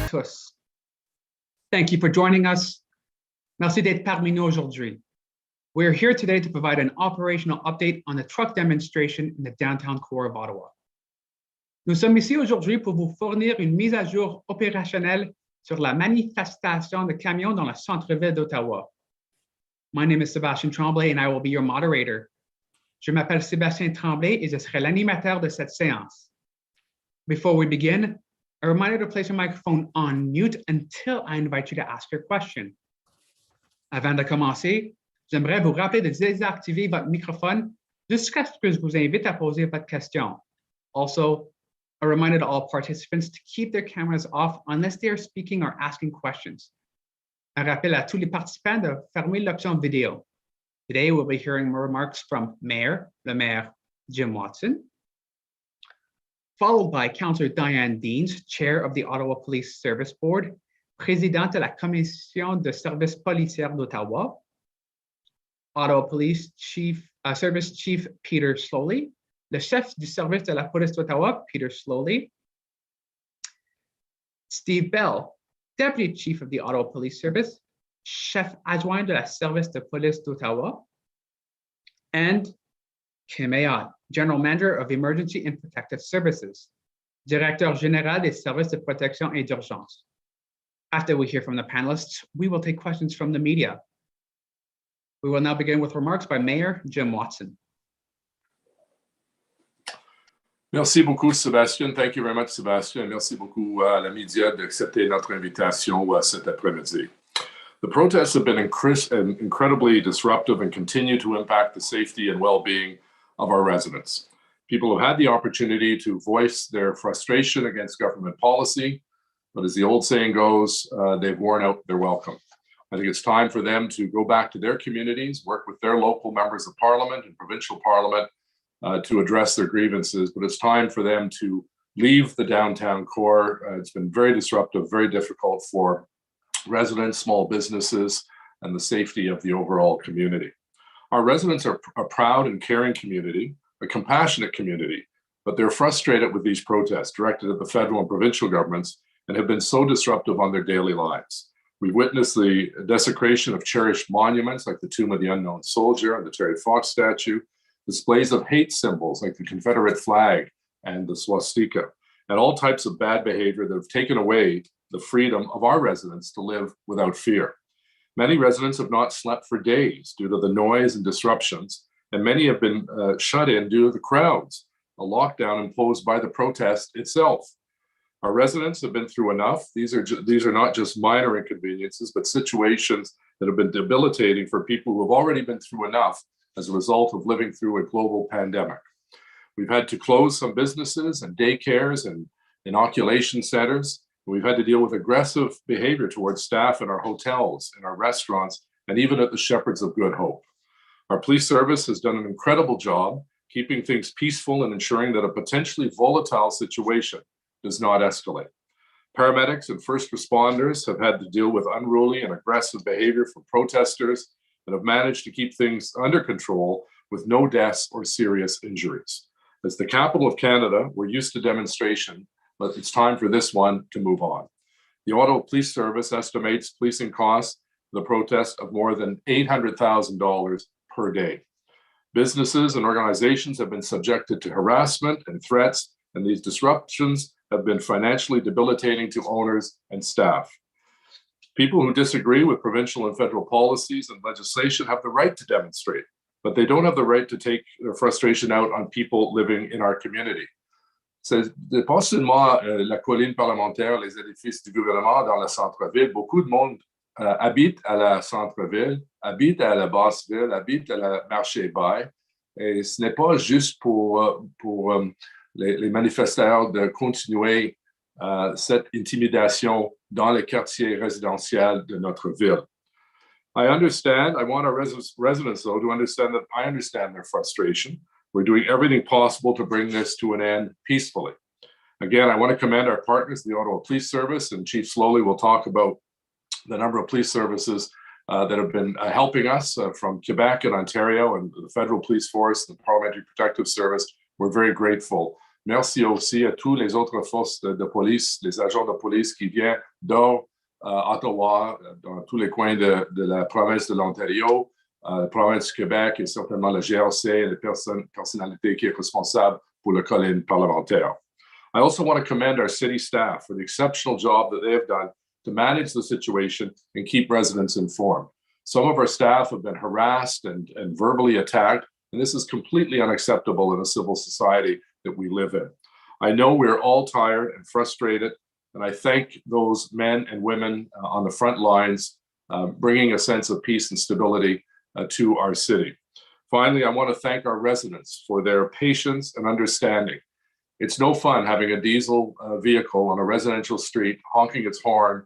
tous. Thank you for joining us. Merci d'être parmi nous aujourd'hui. We're here today to provide an operational update on the truck demonstration in the downtown core of Ottawa. Nous sommes ici aujourd'hui pour vous fournir une mise à jour opérationnelle sur la manifestation de camions dans le centre-ville d'Ottawa. My name is Sébastien Tremblay and I will be your moderator. Je m'appelle Sébastien Tremblay et je serai l'animateur de cette séance. Before we begin, a reminder to place your microphone on mute until I invite you to ask your question. Avant de commencer, j'aimerais vous rappeler de désactiver votre microphone jusqu'à ce que je vous invite à poser votre question. Also, a reminder to all participants to keep their cameras off unless they are speaking or asking questions. Un rappel à tous les participants de fermer l'option vidéo. Today, we'll be hearing remarks from le Mayor Jim Watson, followed by Councillor Diane Deans, Chair of the Ottawa Police Service Board, Présidente de la Commission de services policiers d'Ottawa, Ottawa Police Service Chief Peter Slowly, le chef du service de la police d'Ottawa, Peter Slowly, Steve Bell, Deputy Chief of the Ottawa Police Service, chef adjoint de la service de police d'Ottawa, and Kim Ayotte, General Manager of Emergency and Protective Services, Directeur Général des Services de Protection et d'Urgence. After we hear from the panelists, we will take questions from the media. We will now begin with remarks by Mayor Jim Watson. Merci beaucoup, Sébastien. Thank you very much, Sébastien. Merci beaucoup à la média d'accepter notre invitation cet après-midi. The protests have been incredibly disruptive and continue to impact the safety and well-being of our residents. People have had the opportunity to voice their frustration against government policy, but as the old saying goes, they've worn out their welcome. I think it's time for them to go back to their communities, work with their local members of parliament and provincial parliament to address their grievances, but it's time for them to leave the downtown core. It's been very disruptive, very difficult for residents, small businesses, and the safety of the overall community. Our residents are a proud and caring community, a compassionate community, but they're frustrated with these protests directed at the federal and provincial governments and have been so disruptive on their daily lives. We've witnessed the desecration of cherished monuments like the Tomb of the Unknown Soldier and the Terry Fox statue, displays of hate symbols like the Confederate flag and the swastika, and all types of bad behavior that have taken away the freedom of our residents to live without fear. Many residents have not slept for days due to the noise and disruptions, and many have been shut in due to the crowds, a lockdown imposed by the protest itself. Our residents have been through enough. These are not just minor inconveniences, but situations that have been debilitating for people who have already been through enough as a result of living through a global pandemic. We've had to close some businesses and daycares and inoculation centers. We've had to deal with aggressive behavior towards staff in our hotels, in our restaurants, and even at the Shepherds of Good Hope. Our police service has done an incredible job keeping things peaceful and ensuring that a potentially volatile situation does not escalate. Paramedics and first responders have had to deal with unruly and aggressive behavior from protesters and have managed to keep things under control with no deaths or serious injuries. As the capital of Canada, we're used to demonstration, but it's time for this one to move on. The Ottawa Police Service estimates policing costs for the protest of more than $800,000 per day. Businesses and organizations have been subjected to harassment and threats, and these disruptions have been financially debilitating to owners and staff. People who disagree with provincial and federal policies and legislation have the right to demonstrate, but they don't have the right to take their frustration out on people living in our community. C'est pas seulement la colline parlementaire, les édifices du gouvernement dans le centre-ville. Beaucoup de monde habite à la centre-ville, habite à la basse-ville, habite à la marché-bail. Et ce n'est pas juste pour les manifestants de continuer cette intimidation dans les quartiers résidentiels de notre ville. I want our residents, though, to understand that I understand their frustration. We're doing everything possible to bring this to an end peacefully. Again, I want to commend our partners, the Ottawa Police Service, and Chief Slowly will talk about the number of police services that have been helping us from Quebec and Ontario and the Federal Police Force, the Parliamentary Protective Service. We're very grateful. Merci aussi à tous les autres forces de police, les agents de police qui viennent d'Ottawa, dans tous les coins de la province de l'Ontario, la province du Québec et certainement le GRC et les personnalités qui sont responsables pour le colline parlementaire. I also want to commend our city staff for the exceptional job that they have done to manage the situation and keep residents informed. Some of our staff have been harassed and verbally attacked, and this is completely unacceptable in a civil society that we live in. I know we're all tired and frustrated, and I thank those men and women on the front lines bringing a sense of peace and stability to our city. Finally, I want to thank our residents for their patience and understanding. It's no fun having a diesel vehicle on a residential street honking its horn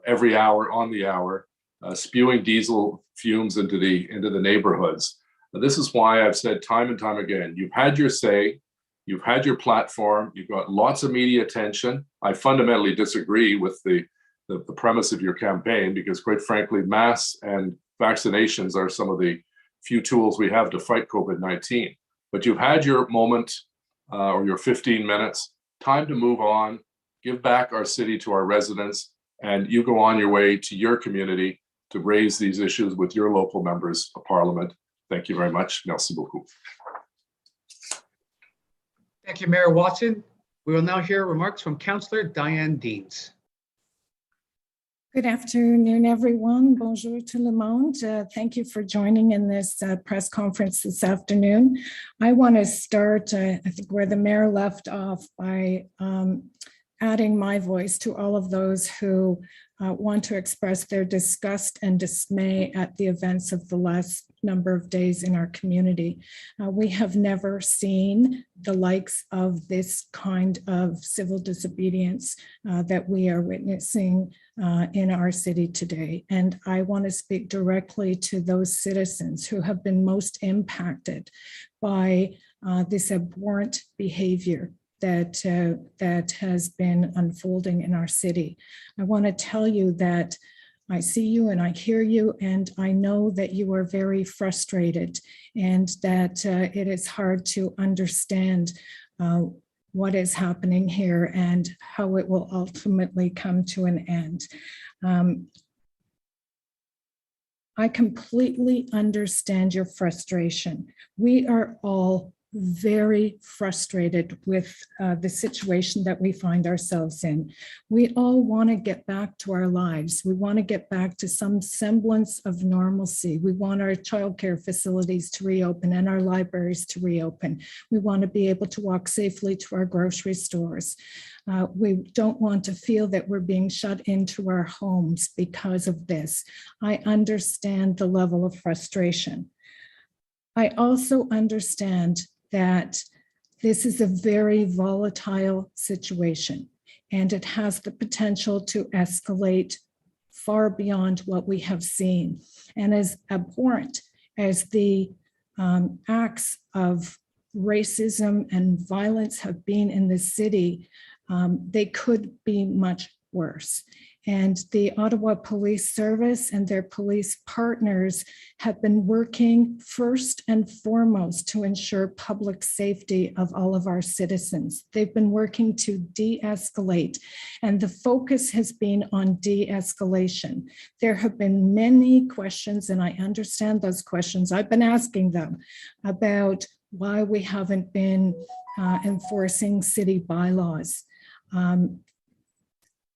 every hour on the hour, spewing diesel fumes into the neighborhoods. This is why I've said time and time again, you've had your say, you've had your platform, you've got lots of media attention. I fundamentally disagree with the premise of your campaign because quite frankly, masks and vaccinations are some of the few tools we have to fight COVID-19. But you've had your moment or your 15 minutes, time to move on, give back our city to our residents, and you go on your way to your community to raise these issues with your local members of parliament. Thank you very much. Merci beaucoup. Thank you, Mayor Watson. We will now hear remarks from Councillor Diane Deans. Good afternoon, everyone. Bonjour tout le monde. Thank you for joining in this press conference this afternoon. I want to start, I think, where the mayor left off by adding my voice to all of those who want to express their disgust and dismay at the events of the last number of days in our community. We have never seen the likes of this kind of civil disobedience that we are witnessing in our city today. And I want to speak directly to those citizens who have been most impacted by this abhorrent behavior that has been unfolding in our city. I want to tell you that I see you and I hear you, and I know that you are very frustrated and that it is hard to understand what is happening here and how it will ultimately come to an end. I completely understand your frustration. We are all very frustrated with the situation that we find ourselves in. We all want to get back to our lives. We want to get back to some semblance of normalcy. We want our childcare facilities to reopen and our libraries to reopen. We want to be able to walk safely to our grocery stores. We don't want to feel that we're being shut into our homes because of this. I understand the level of frustration. I also understand that this is a very volatile situation and it has the potential to escalate far beyond what we have seen. And as abhorrent as the acts of racism and violence have been in the city, they could be much worse. And the Ottawa Police Service and their police partners have been working first and foremost to ensure public safety of all of our citizens. They've been working to de-escalate, and the focus has been on de-escalation. There have been many questions, and I understand those questions. I've been asking them about why we haven't been enforcing city bylaws.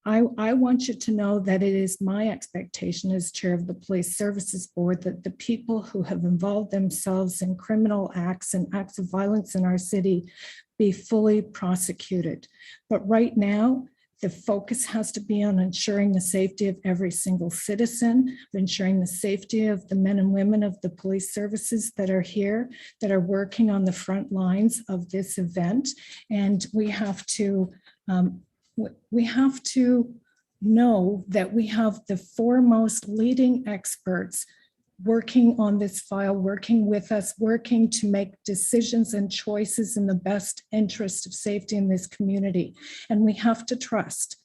I want you to know that it is my expectation as chair of the Police Services Board that the people who have involved themselves in criminal acts and acts of violence in our city be fully prosecuted. But right now, the focus has to be on ensuring the safety of every single citizen, ensuring the safety of the men and women of the police services that are here, that are working on the front lines of this event. And we have to know that we have the foremost leading experts working on this file, working with us, working to make decisions and choices in the best interest of safety in this community. And we have to trust.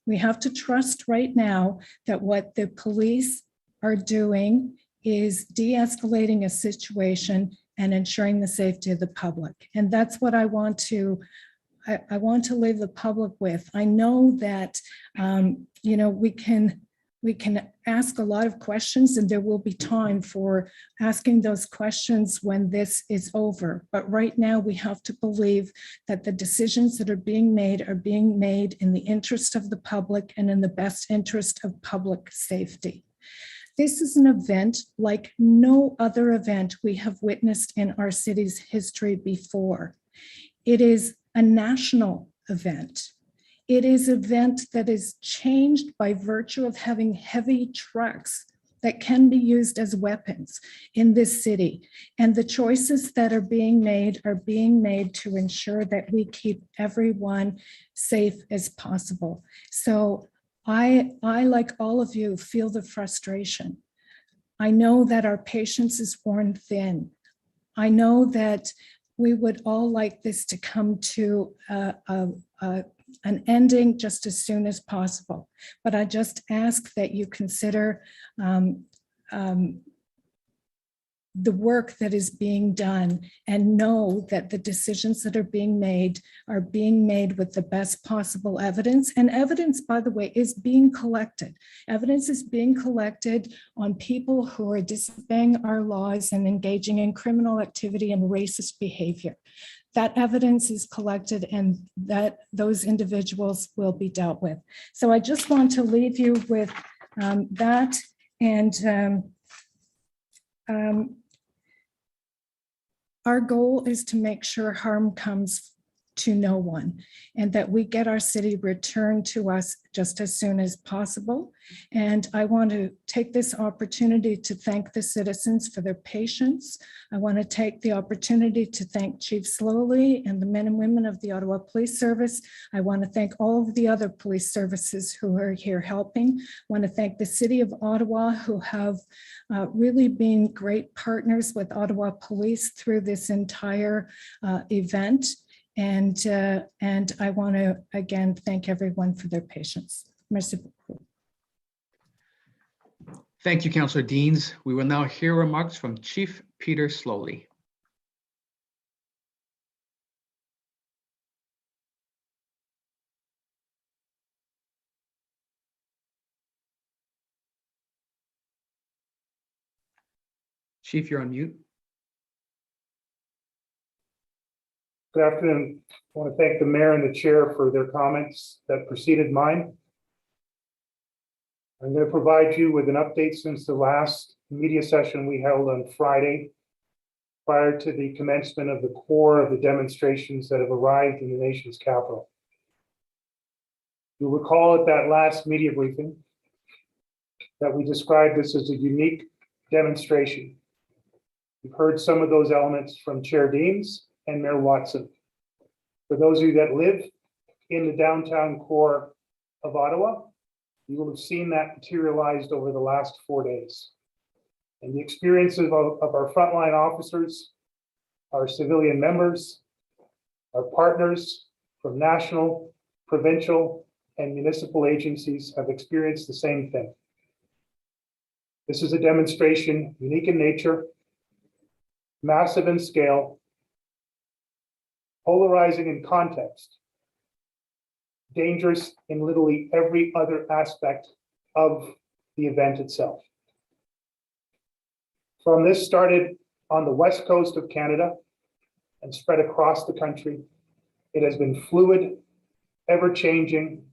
We have to trust right now that what the police are doing is de-escalating a situation and ensuring the safety of the public. And that's what I want to I want to leave the public with, I know that, we can ask a lot of questions, and there will be time for asking those questions when this is over. But right now we have to believe that the decisions that are being made in the interest of the public and in the best interest of public safety. This is an event like no other event we have witnessed in our city's history before. It is a national event. It is an event that is changed by virtue of having heavy trucks that can be used as weapons in this city. And the choices that are being made to ensure that we keep everyone safe as possible. So I, like all of you, feel the frustration. I know that our patience is worn thin. I know that we would all like this to come to an ending just as soon as possible. But I just ask that you consider the work that is being done and know that the decisions that are being made with the best possible evidence. And evidence, by the way, is being collected. Evidence is being collected on people who are disobeying our laws and engaging in criminal activity and racist behavior. That evidence is collected and that those individuals will be dealt with. So I just want to leave you with that. And our goal is to make sure harm comes to no one and that we get our city returned to us just as soon as possible. And I want to take this opportunity to thank the citizens for their patience. I want to take the opportunity to thank Chief Slowly and the men and women of the Ottawa Police Service. I want to thank all of the other police services who are here helping. I want to thank the City of Ottawa, who have really been great partners with Ottawa Police through this entire event. And I want to again thank everyone for their patience. Merci beaucoup. Thank you, Councillor Deans. We will now hear remarks from Chief Peter Slowly. Chief, you're on mute. Good afternoon. I want to thank the mayor and the chair for their comments that preceded mine. I'm going to provide you with an update since the last media session we held on Friday, prior to the commencement of the core of the demonstrations that have arrived in the nation's capital. You'll recall at that last media briefing that we described this as a unique demonstration. You've heard some of those elements from Chair Deans and Mayor Watson. For those of you that live in the downtown core of Ottawa, you will have seen that materialized over the last 4 days. And the experiences of our frontline officers, our civilian members, our partners from national, provincial, and municipal agencies have experienced the same thing. This is a demonstration unique in nature, massive in scale, polarizing in context, dangerous in literally every other aspect of the event itself. From this started on the west coast of Canada and spread across the country, it has been fluid, ever-changing,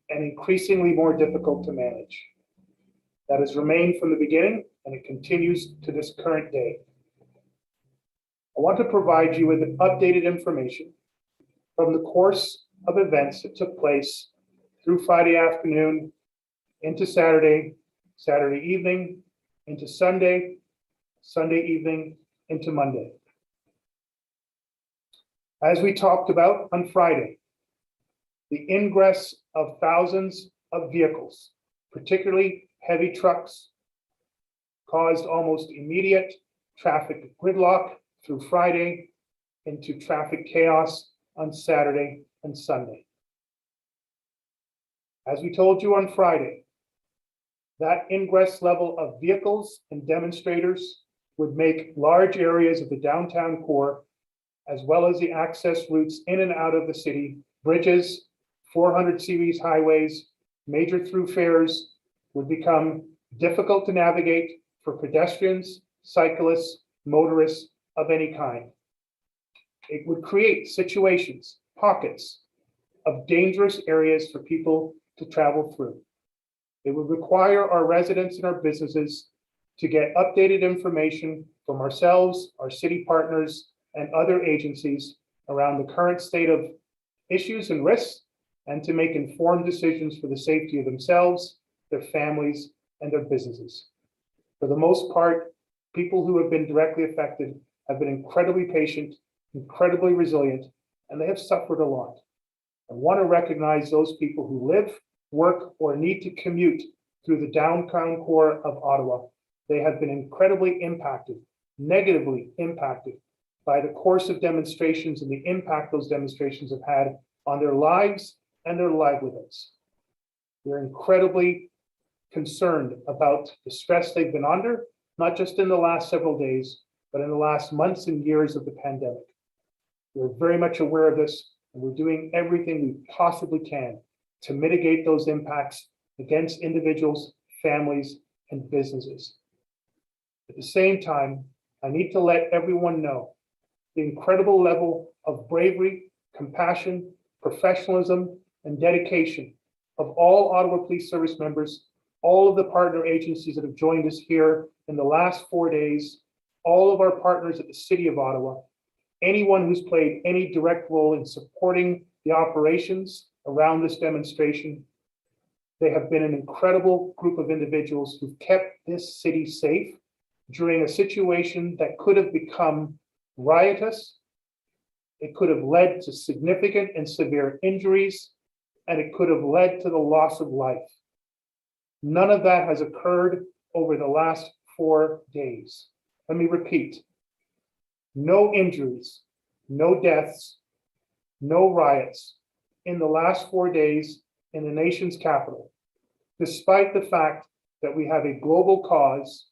and increasingly more difficult to manage. That has remained from the beginning, and it continues to this current day. I want to provide you with updated information from the course of events that took place through Friday afternoon into Saturday, Saturday evening, into Sunday, Sunday evening, into Monday. As we talked about on Friday, the ingress of thousands of vehicles, particularly heavy trucks, caused almost immediate traffic gridlock through Friday into traffic chaos on Saturday and Sunday. As we told you on Friday, that ingress level of vehicles and demonstrators would make large areas of the downtown core as well as the access routes in and out of the city, bridges, 400 series highways, major thoroughfares would become difficult to navigate for pedestrians, cyclists, motorists of any kind. It would create situations, pockets of dangerous areas for people to travel through. It would require our residents and our businesses to get updated information from ourselves, our city partners, and other agencies around the current state of issues and risks, and to make informed decisions for the safety of themselves, their families, and their businesses. For the most part, people who have been directly affected have been incredibly patient, incredibly resilient, and they have suffered a lot. I want to recognize those people who live, work, or need to commute through the downtown core of Ottawa. They have been incredibly impacted, negatively impacted by the course of demonstrations and the impact those demonstrations have had on their lives and their livelihoods. We're incredibly concerned about the stress they've been under, not just in the last several days, but in the last months and years of the pandemic. We're very much aware of this, and we're doing everything we possibly can to mitigate those impacts against individuals, families, and businesses. At the same time, I need to let everyone know the incredible level of bravery, compassion, professionalism, and dedication of all Ottawa Police Service members, all of the partner agencies that have joined us here in the last 4 days, all of our partners at the City of Ottawa, anyone who's played any direct role in supporting the operations around this demonstration. They have been an incredible group of individuals who've kept this city safe during a situation that could have become riotous. It could have led to significant and severe injuries, and it could have led to the loss of life. None of that has occurred over the last 4 days. Let me repeat, no injuries, no deaths, no riots in the last 4 days in the nation's capital, despite the fact that we have a global cause,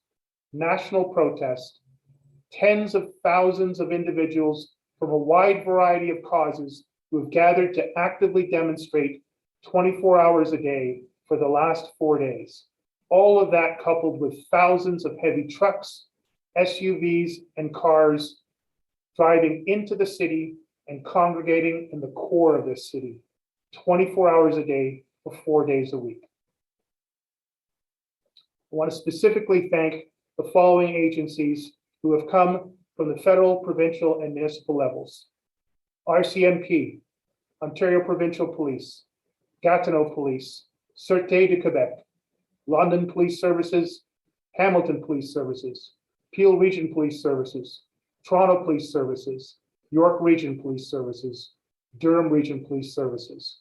national protest, tens of thousands of individuals from a wide variety of causes who have gathered to actively demonstrate 24 hours a day for the last 4 days. All of that coupled with thousands of heavy trucks, SUVs, and cars driving into the city and congregating in the core of this city, 24 hours a day for 4 days a week. I want to specifically thank the following agencies who have come from the federal, provincial, and municipal levels: RCMP, Ontario Provincial Police, Gatineau Police, Sûreté du Québec, London Police Services, Hamilton Police Services, Peel Region Police Services, Toronto Police Services, York Region Police Services, Durham Region Police Services.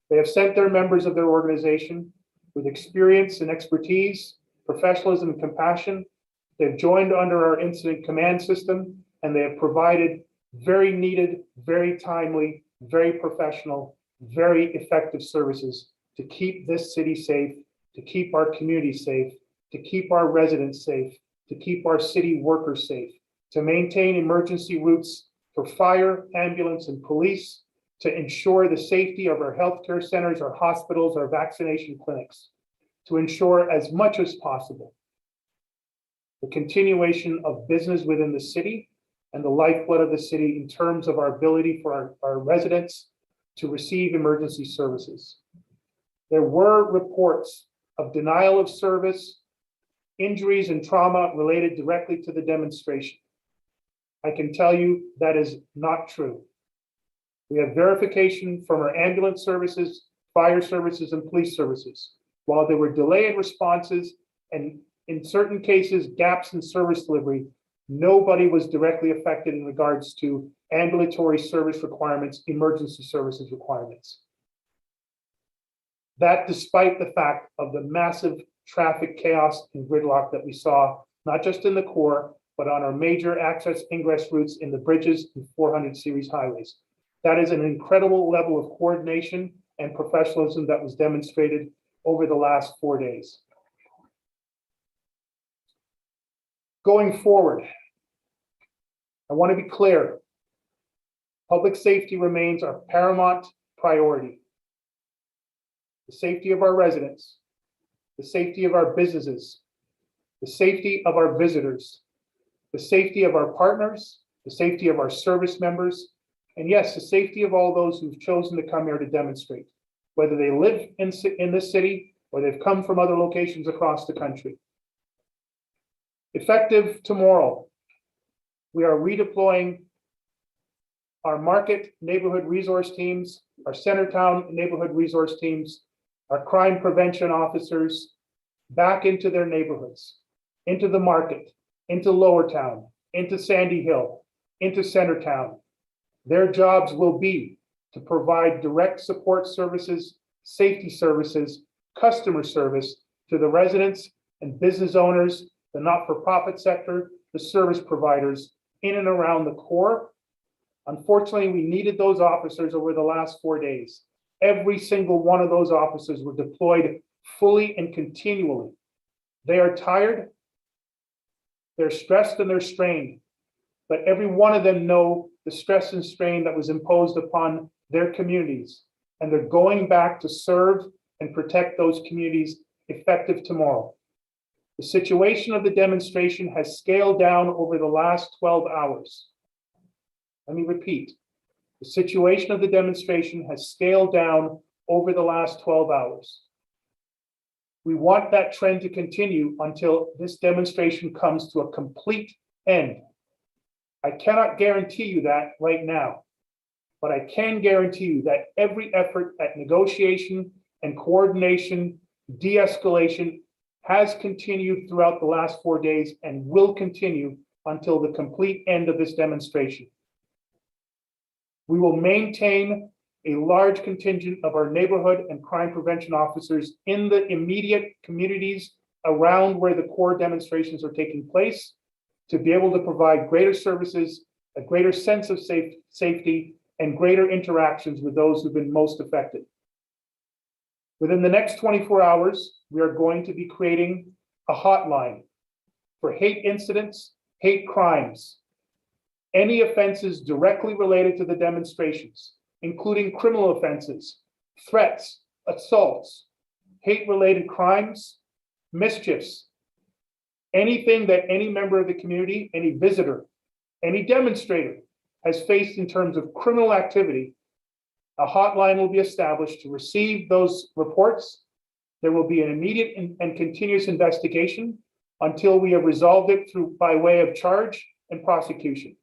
They have sent their members of their organization with experience and expertise, professionalism, and compassion. They've joined under our incident command system, and they have provided very needed, very timely, very professional, very effective services to keep this city safe, to keep our community safe, to keep our residents safe, to keep our city workers safe, to maintain emergency routes for fire, ambulance, and police, to ensure the safety of our healthcare centers, our hospitals, our vaccination clinics, to ensure as much as possible the continuation of business within the city and the lifeblood of the city in terms of our ability for our residents to receive emergency services. There were reports of denial of service, injuries, and trauma related directly to the demonstration. I can tell you that is not true. We have verification from our ambulance services, fire services, and police services. While there were delayed responses and in certain cases gaps in service delivery, nobody was directly affected in regards to ambulatory service requirements, emergency services requirements. That despite the fact of the massive traffic chaos and gridlock that we saw, not just in the core, but on our major access ingress routes in the bridges and 400 series highways. That is an incredible level of coordination and professionalism that was demonstrated over the last 4 days. Going forward, I want to be clear. Public safety remains our paramount priority. The safety of our residents, the safety of our businesses, the safety of our visitors, the safety of our partners, the safety of our service members, and yes, the safety of all those who've chosen to come here to demonstrate, whether they live in this city or they've come from other locations across the country. Effective tomorrow, we are redeploying our market neighborhood resource teams, our Centertown neighborhood resource teams, our crime prevention officers back into their neighborhoods, into the market, into Lower Town, into Sandy Hill, into Centertown. Their jobs will be to provide direct support services, safety services, customer service to the residents and business owners, the not-for-profit sector, the service providers in and around the core. Unfortunately, we needed those officers over the last 4 days. Every single one of those officers were deployed fully and continually. They are tired, they're stressed and they're strained, but every one of them know the stress and strain that was imposed upon their communities, and they're going back to serve and protect those communities effective tomorrow. The situation of the demonstration has scaled down over the last 12 hours. Let me repeat, the situation of the demonstration has scaled down over the last 12 hours. We want that trend to continue until this demonstration comes to a complete end. I cannot guarantee you that right now, but I can guarantee you that every effort at negotiation and coordination, de-escalation has continued throughout the last 4 days and will continue until the complete end of this demonstration. We will maintain a large contingent of our neighborhood and crime prevention officers in the immediate communities around where the core demonstrations are taking place to be able to provide greater services, a greater sense of safety, and greater interactions with those who've been most affected. Within the next 24 hours, we are going to be creating a hotline for hate incidents, hate crimes, any offenses directly related to the demonstrations, including criminal offenses, threats, assaults, hate-related crimes, mischiefs, anything that any member of the community, any visitor, any demonstrator has faced in terms of criminal activity. A hotline will be established to receive those reports. There will be an immediate and continuous investigation until we have resolved it by way of charge and prosecution.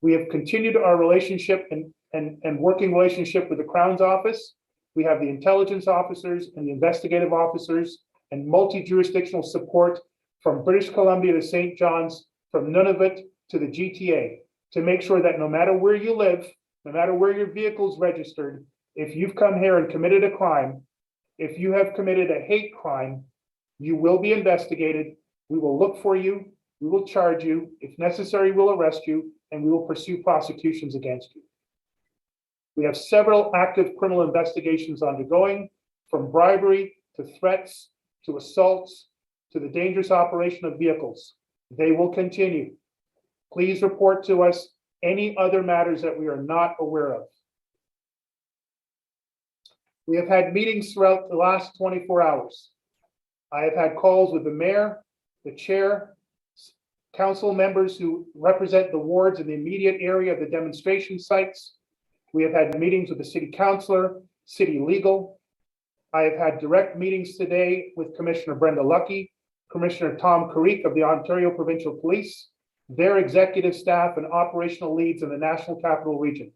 We have continued our relationship and working relationship with the Crown's office. We have the intelligence officers and the investigative officers and multi-jurisdictional support from British Columbia to St. John's, from Nunavut to the GTA, to make sure that no matter where you live, no matter where your vehicle's registered, if you've come here and committed a crime, if you have committed a hate crime, you will be investigated. We will look for you. We will charge you. If necessary, we'll arrest you, and we will pursue prosecutions against you. We have several active criminal investigations undergoing, from bribery to threats to assaults to the dangerous operation of vehicles. They will continue. Please report to us any other matters that we are not aware of. We have had meetings throughout the last 24 hours. I have had calls with the mayor, the chair, council members who represent the wards in the immediate area of the demonstration sites. We have had meetings with the city councillor, city legal. I have had direct meetings today with Commissioner Brenda Lucky, Commissioner Tom Carrick of the Ontario Provincial Police, their executive staff and operational leads in the National Capital Region.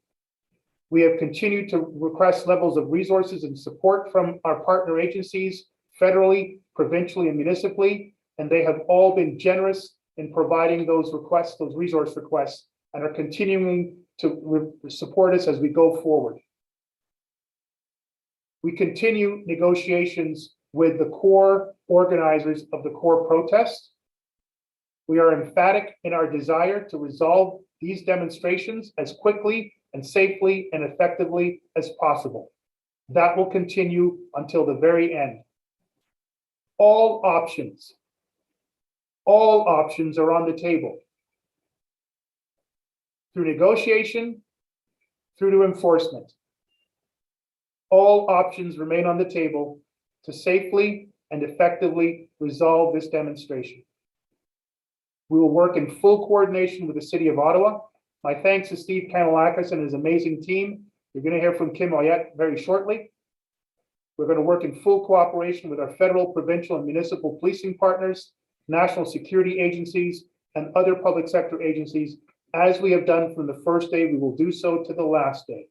We have continued to request levels of resources and support from our partner agencies, federally, provincially, and municipally, and they have all been generous in providing those requests, those resource requests, and are continuing to support us as we go forward. We continue negotiations with the core organizers of the core protest. We are emphatic in our desire to resolve these demonstrations as quickly and safely and effectively as possible. That will continue until the very end. All options are on the table. through negotiation, through to enforcement. All options remain on the table to safely and effectively resolve this demonstration. We will work in full coordination with the City of Ottawa. My thanks to Steve Kanalakis and his amazing team. You're going to hear from Kim Ayotte very shortly. We're going to work in full cooperation with our federal, provincial, and municipal policing partners, national security agencies, and other public sector agencies. As we have done from the first day, we will do so to the last day.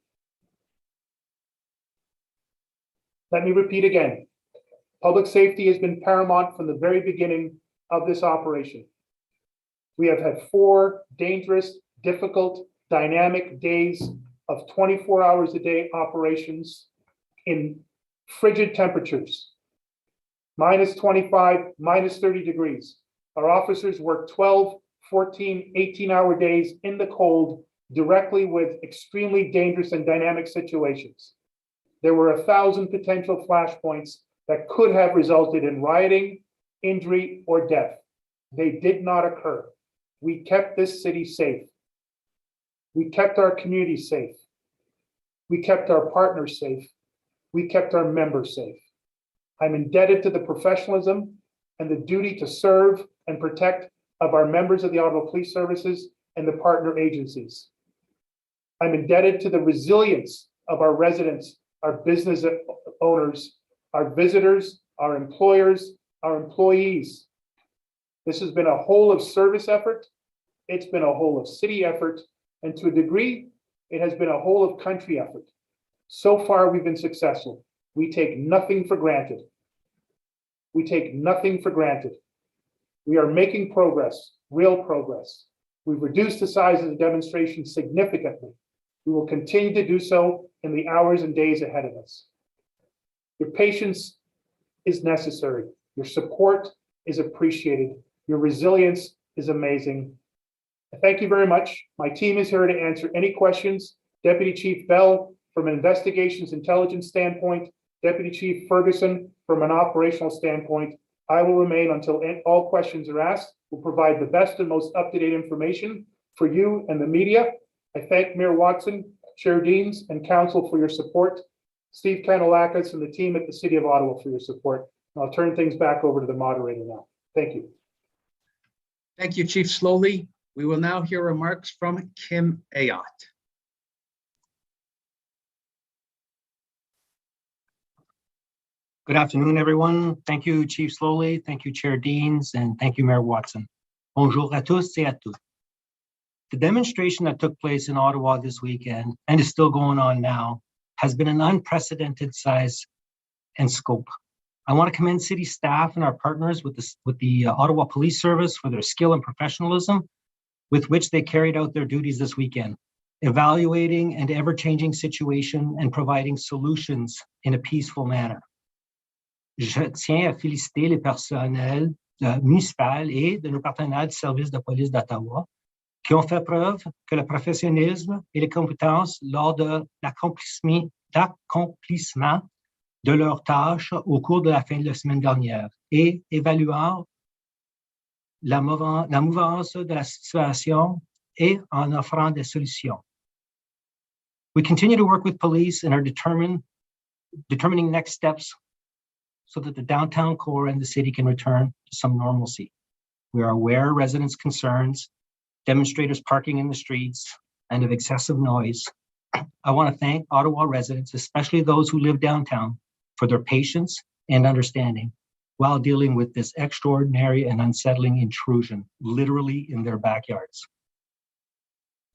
Let me repeat again. Public safety has been paramount from the very beginning of this operation. We have had 4 dangerous, difficult, dynamic days of 24 hours a day operations in frigid temperatures, minus 25, minus 30 degrees. Our officers work 12, 14, 18-hour days in the cold, directly with extremely dangerous and dynamic situations. There were 1,000 potential flashpoints that could have resulted in rioting, injury, or death. They did not occur. We kept this city safe. We kept our community safe. We kept our partners safe. We kept our members safe. I'm indebted to the professionalism and the duty to serve and protect of our members of the Ottawa Police Services and the partner agencies. I'm indebted to the resilience of our residents, our business owners, our visitors, our employers, our employees. This has been a whole of service effort. It's been a whole of city effort. And to a degree, it has been a whole of country effort. So far, we've been successful. We take nothing for granted. We take nothing for granted. We are making progress, real progress. We've reduced the size of the demonstration significantly. We will continue to do so in the hours and days ahead of us. Your patience is necessary. Your support is appreciated. Your resilience is amazing. Thank you very much. My team is here to answer any questions. Deputy Chief Bell, from an investigations intelligence standpoint, Deputy Chief Ferguson, from an operational standpoint. I will remain until all questions are asked. We'll provide the best and most up-to-date information for you and the media. I thank Mayor Watson, Chair Deans, and Council for your support. Steve Kanalakis and the team at the City of Ottawa for your support. I'll turn things back over to the moderator now. Thank you. Thank you, Chief Slowly. We will now hear remarks from Kim Ayotte. Good afternoon, everyone. Thank you, Chief Slowly. Thank you, Chair Deans, and thank you, Mayor Watson. Bonjour à tous et à toutes. The demonstration that took place in Ottawa this weekend, and is still going on now, has been an unprecedented size and scope. I want to commend city staff and our partners with the Ottawa Police Service for their skill and professionalism with which they carried out their duties this weekend, evaluating an ever-changing situation and providing solutions in a peaceful manner. Je tiens à féliciter les personnels municipaux et de nos partenaires du service de police d'Ottawa qui ont fait preuve que le professionnalisme et les compétences lors de l'accomplissement de leurs tâches au cours de la fin de la semaine dernière et évaluant la mouvance de la situation et en offrant des solutions. We continue to work with police and are determining next steps so that the downtown core and the city can return to some normalcy. We are aware of residents' concerns, demonstrators parking in the streets, and of excessive noise. I want to thank Ottawa residents, especially those who live downtown, for their patience and understanding while dealing with this extraordinary and unsettling intrusion, literally in their backyards.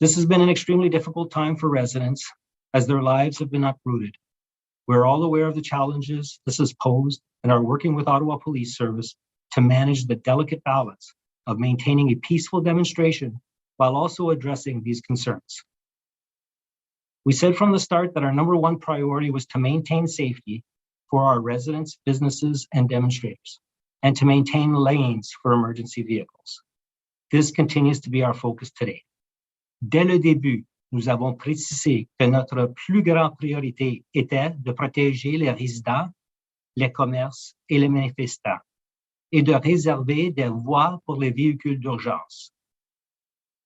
This has been an extremely difficult time for residents as their lives have been uprooted. We're all aware of the challenges this has posed and are working with Ottawa Police Service to manage the delicate balance of maintaining a peaceful demonstration while also addressing these concerns. We said from the start that our number one priority was to maintain safety for our residents, businesses, and demonstrators, and to maintain lanes for emergency vehicles. This continues to be our focus today. Dès le début, nous avons précisé que notre plus grande priorité était de protéger les résidents, les commerces et les manifestants, et de réserver des voies pour les véhicules d'urgence.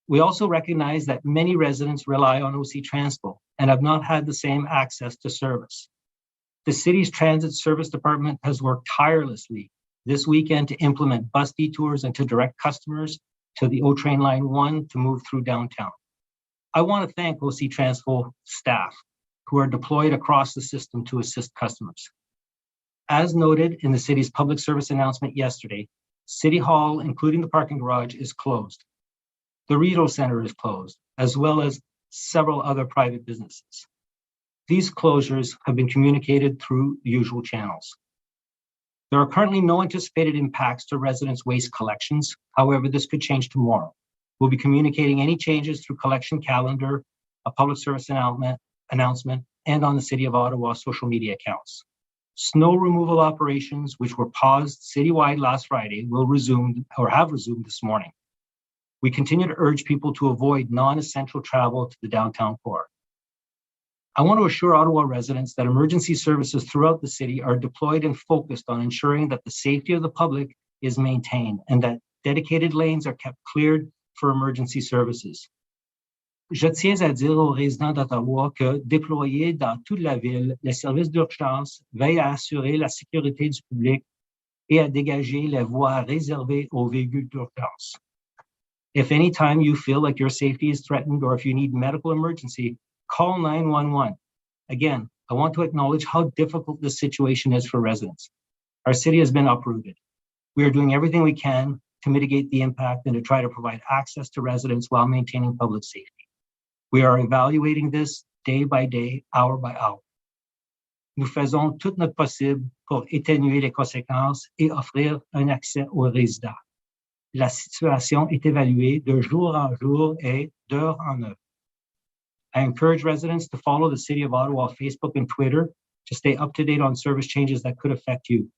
We also recognize that many residents rely on OC Transpo and have not had the same access to service. The city's transit service department has worked tirelessly this weekend to implement bus detours and to direct customers to the O Train Line 1 to move through downtown. I want to thank OC Transpo staff who are deployed across the system to assist customers. As noted in the city's public service announcement yesterday, City Hall, including the parking garage, is closed. The Rideau Center is closed, as well as several other private businesses. These closures have been communicated through the usual channels. There are currently no anticipated impacts to residents' waste collections. However, this could change tomorrow. We'll be communicating any changes through collection calendar, a public service announcement, and on the City of Ottawa social media accounts. Snow removal operations, which were paused citywide last Friday, will resume or have resumed this morning. We continue to urge people to avoid non-essential travel to the downtown core. I want to assure Ottawa residents that emergency services throughout the city are deployed and focused on ensuring that the safety of the public is maintained and that dedicated lanes are kept cleared for emergency services. Je tiens à dire aux résidents d'Ottawa que, déployés dans toute la ville, les services d'urgence veillent à assurer la sécurité du public et à dégager les voies réservées aux véhicules d'urgence. If any time you feel like your safety is threatened or if you need medical emergency, call 911. Again, I want to acknowledge how difficult this situation is for residents. Our city has been uprooted. We are doing everything we can to mitigate the impact and to try to provide access to residents while maintaining public safety. We are evaluating this day by day, hour by hour. Nous faisons tout notre possible pour atténuer les conséquences et offrir un accès aux résidents. La situation est évaluée de jour en jour et d'heure en heure. I encourage residents to follow the City of Ottawa Facebook and Twitter to stay up to date on service changes that could affect you.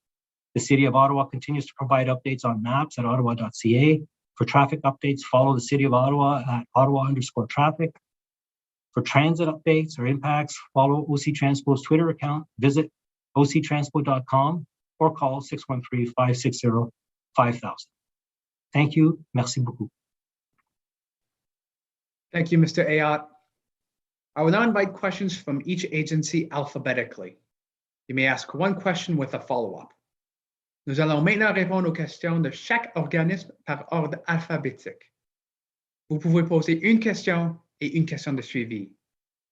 The City of Ottawa continues to provide updates on maps at ottawa.ca. For traffic updates, follow the City of Ottawa at Ottawa_traffic. For transit updates or impacts, follow OC Transpo's Twitter account, visit octranspo.com or call 613-560-5000. Thank you. Merci beaucoup. Thank you, Mr. Ayotte. I will now invite questions from each agency alphabetically. You may ask one question with a follow-up. Nous allons maintenant répondre aux questions de chaque organisme par ordre alphabétique. Vous pouvez poser une question et une question de suivi.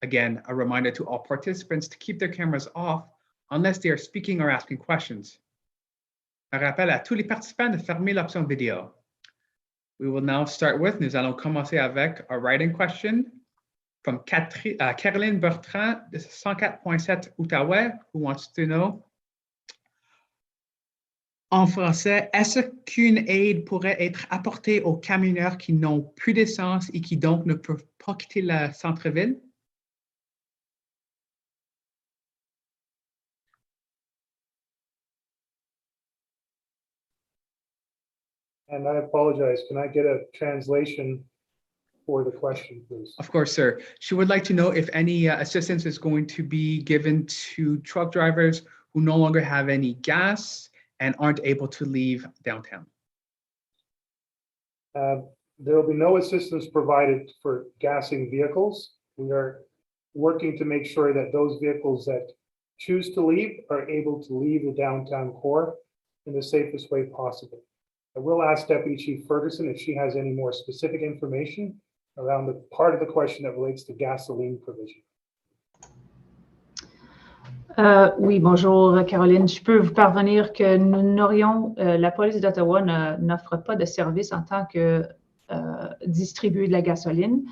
Again, a reminder to all participants to keep their cameras off unless they are speaking or asking questions. Un rappel à tous les participants de fermer l'option vidéo. We will now start with, nous allons commencer avec a writing question from Caroline Bertrand de 104.7 Outaouais, who wants to know, en français, est-ce qu'une aide pourrait être apportée aux camionneurs qui n'ont plus d'essence et qui donc ne peuvent pas quitter le centre-ville? And I apologize, can I get a translation for the question, please? Of course, sir. She would like to know if any assistance is going to be given to truck drivers who no longer have any gas and aren't able to leave downtown. There will be no assistance provided for gassing vehicles. We are working to make sure that those vehicles that choose to leave are able to leave the downtown core in the safest way possible. I will ask Deputy Chief Ferguson if she has any more specific information around the part of the question that relates to gasoline provision. Oui, bonjour Caroline. Je peux vous parvenir que nous n'aurions, la police d'Ottawa n'offre pas de service en tant que distribuer de la gasoline.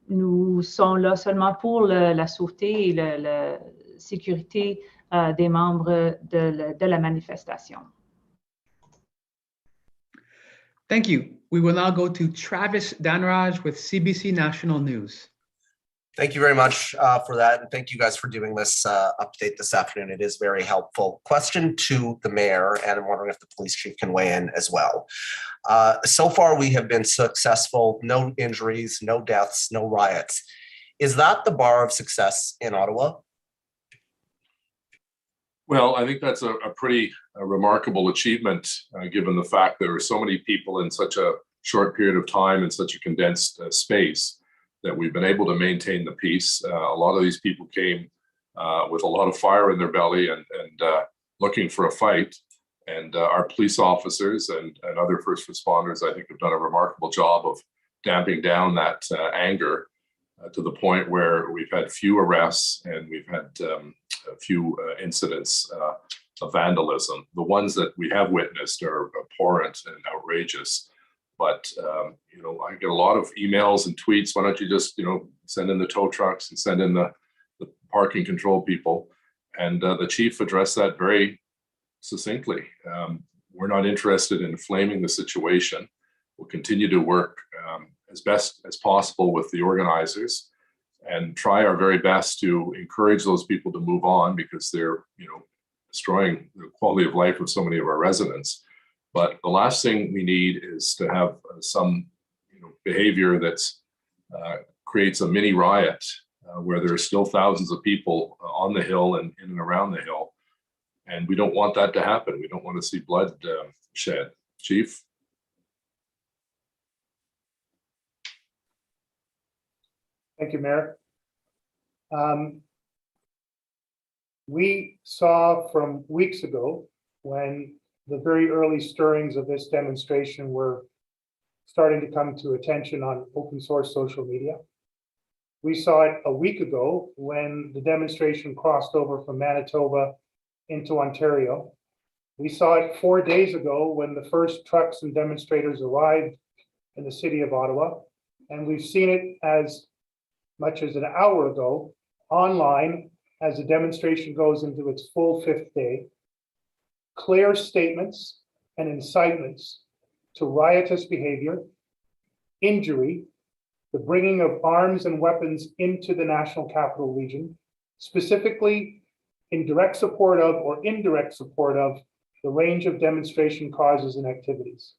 Nous sommes là seulement pour la sûreté et la sécurité des membres de la manifestation. Thank you. We will now go to Travis Danraj with CBC National News. Thank you very much for that. And thank you guys for doing this update this afternoon. It is very helpful. Question to the mayor, and I'm wondering if the police chief can weigh in as well. So far, we have been successful. No injuries, no deaths, no riots. Is that the bar of success in Ottawa? Well, I think that's a pretty remarkable achievement, given the fact there are so many people in such a short period of time in such a condensed space that we've been able to maintain the peace. A lot of these people came with a lot of fire in their belly and looking for a fight. And our police officers and other first responders, I think, have done a remarkable job of damping down that anger to the point where we've had few arrests and we've had a few incidents of vandalism. The ones that we have witnessed are abhorrent and outrageous. But, you know, I get a lot of emails and tweets. Why don't you just, you know, send in the tow trucks and send in the parking control people? And the chief addressed that very succinctly. We're not interested in inflaming the situation. We'll continue to work as best as possible with the organizers and try our very best to encourage those people to move on, because they're, you know, destroying the quality of life of so many of our residents. But the last thing we need is to have some, you know, behavior that's creates a mini riot where there are still thousands of people on the hill and in and around the hill. And we don't want that to happen. We don't want to see blood shed. Chief? Thank you, Mayor. We saw from weeks ago, when the very early stirrings of this demonstration were starting to come to attention on open source social media. We saw it a week ago when the demonstration crossed over from Manitoba into Ontario. We saw it 4 days ago when the first trucks and demonstrators arrived in the city of Ottawa. And we've seen it as much as an hour ago online as the demonstration goes into its full 5th day. Clear statements and incitements to riotous behavior, injury, the bringing of arms and weapons into the National Capital Region, specifically in direct support of or indirect support of the range of demonstration causes and activities.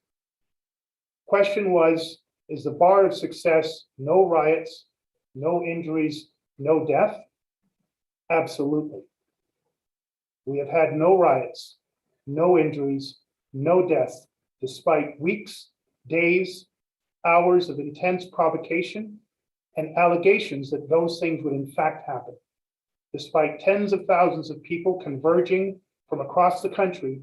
Question was, is the bar of success no riots, no injuries, no death? Absolutely. We have had no riots, no injuries, no deaths, despite weeks, days, hours of intense provocation and allegations that those things would in fact happen, despite tens of thousands of people converging from across the country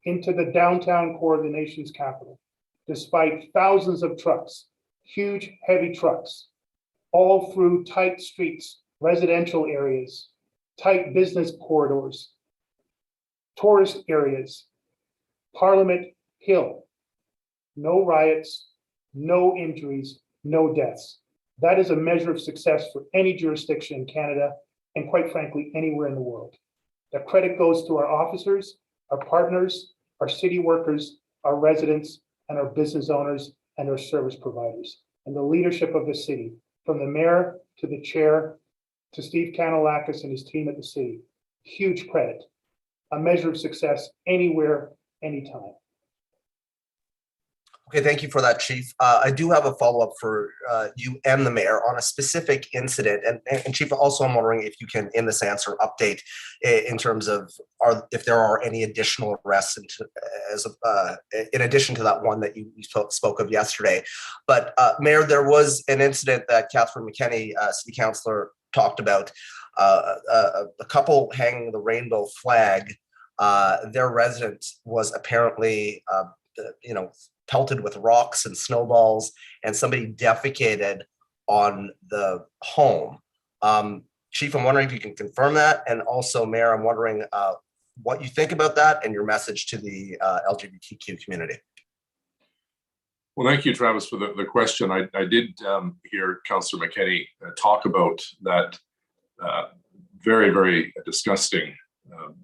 into the downtown core of the nation's capital, despite thousands of trucks, huge, heavy trucks, all through tight streets, residential areas, tight business corridors, tourist areas, Parliament Hill. No riots, no injuries, no deaths. That is a measure of success for any jurisdiction in Canada, and quite frankly, anywhere in the world. The credit goes to our officers, our partners, our city workers, our residents, and our business owners and our service providers, and the leadership of the city, from the mayor to the chair to Steve Kanalakis and his team at the city. Huge credit. A measure of success anywhere, anytime. Okay, thank you for that, Chief. I do have a follow-up for you and the mayor on a specific incident. And Chief, also I'm wondering if you can, in this answer, update in terms of if there are any additional arrests in addition to that one that you spoke of yesterday. But Mayor, there was an incident that Catherine McKenney, City Councillor, talked about, a couple hanging the rainbow flag. Their resident was apparently, pelted with rocks and snowballs, and somebody defecated on the home. Chief, I'm wondering if you can confirm that. And also, Mayor, I'm wondering what you think about that and your message to the LGBTQ community. Well, thank you, Travis, for the question. I did hear Councillor McKenney talk about that very, very disgusting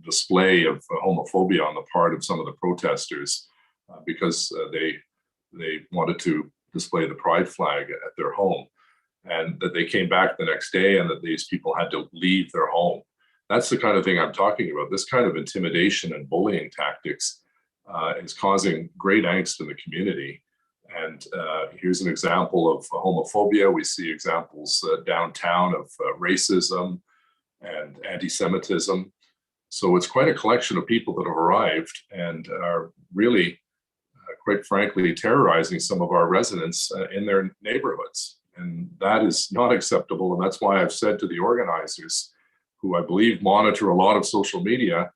display of homophobia on the part of some of the protesters. Because they wanted to display the pride flag at their home, and that they came back the next day and that these people had to leave their home. That's the kind of thing I'm talking about. This kind of intimidation and bullying tactics is causing great angst in the community. And here's an example of homophobia. We see examples downtown of racism and anti-Semitism. So it's quite a collection of people that have arrived and are really quite frankly, terrorizing some of our residents in their neighborhoods. And that is not acceptable. And that's why I've said to the organizers, who I believe monitor a lot of social media,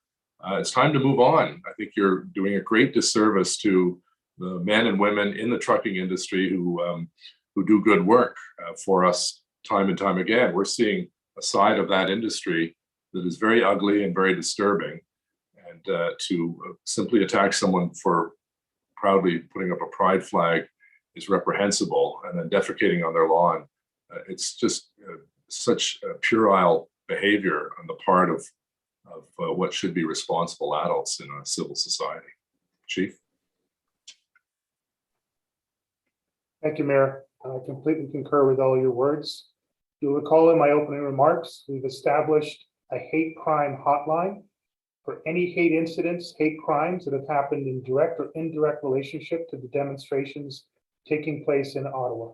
it's time to move on. I think you're doing a great disservice to the men and women in the trucking industry who do good work for us time and time again. We're seeing a side of that industry that is very ugly and very disturbing. And to simply attack someone for proudly putting up a pride flag is reprehensible, and then defecating on their lawn. It's just such puerile behavior on the part of what should be responsible adults in a civil society. Chief? Thank you, Mayor. I completely concur with all your words. You'll recall in my opening remarks, we've established a hate crime hotline for any hate incidents, hate crimes that have happened in direct or indirect relationship to the demonstrations taking place in Ottawa.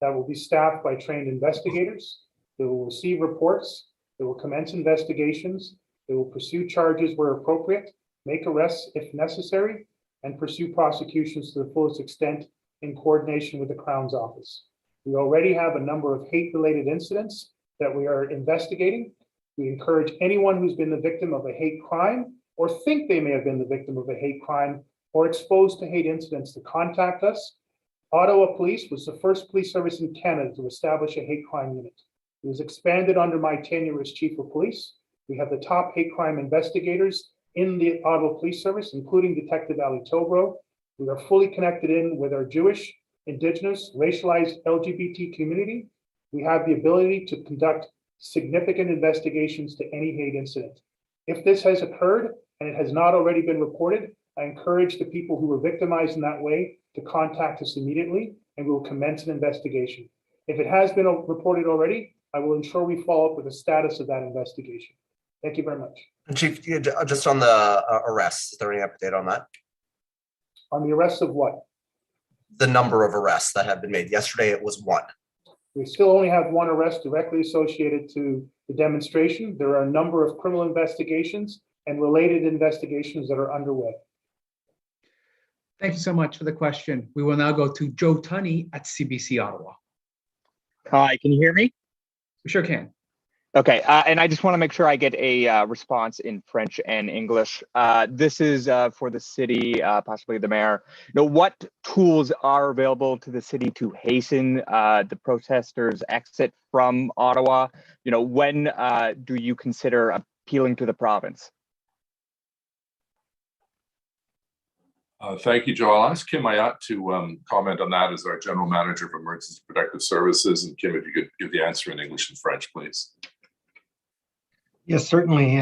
That will be staffed by trained investigators. They will receive reports. They will commence investigations. They will pursue charges where appropriate, make arrests if necessary, and pursue prosecutions to the fullest extent in coordination with the Crown's office. We already have a number of hate-related incidents that we are investigating. We encourage anyone who's been the victim of a hate crime or think they may have been the victim of a hate crime or exposed to hate incidents to contact us. Ottawa Police was the first police service in Canada to establish a hate crime unit. It was expanded under my tenure as Chief of Police. We have the top hate crime investigators in the Ottawa Police Service, including Detective Ali Tobro. We are fully connected in with our Jewish, Indigenous, racialized LGBT community. We have the ability to conduct significant investigations to any hate incident. If this has occurred and it has not already been reported, I encourage the people who were victimized in that way to contact us immediately, and we will commence an investigation. If it has been reported already, I will ensure we follow up with the status of that investigation. Thank you very much. Chief, just on the arrests, is there any update on that? On the arrests of what? The number of arrests that have been made. Yesterday, it was 1. We still only have 1 arrest directly associated to the demonstration. There are a number of criminal investigations and related investigations that are underway. Thank you so much for the question. We will now go to Joe Tunney at CBC Ottawa. Hi, can you hear me? We sure can. Okay, and I just want to make sure I get a response in French and English. This is for the city, possibly the mayor. What tools are available to the city to hasten the protesters' exit from Ottawa? When do you consider appealing to the province? Thank you, Joe. I'll ask Kim Ayotte to comment on that as our General Manager of Emergency Protective Services. And Kim, if you could give the answer in English and French, please. Yes, certainly.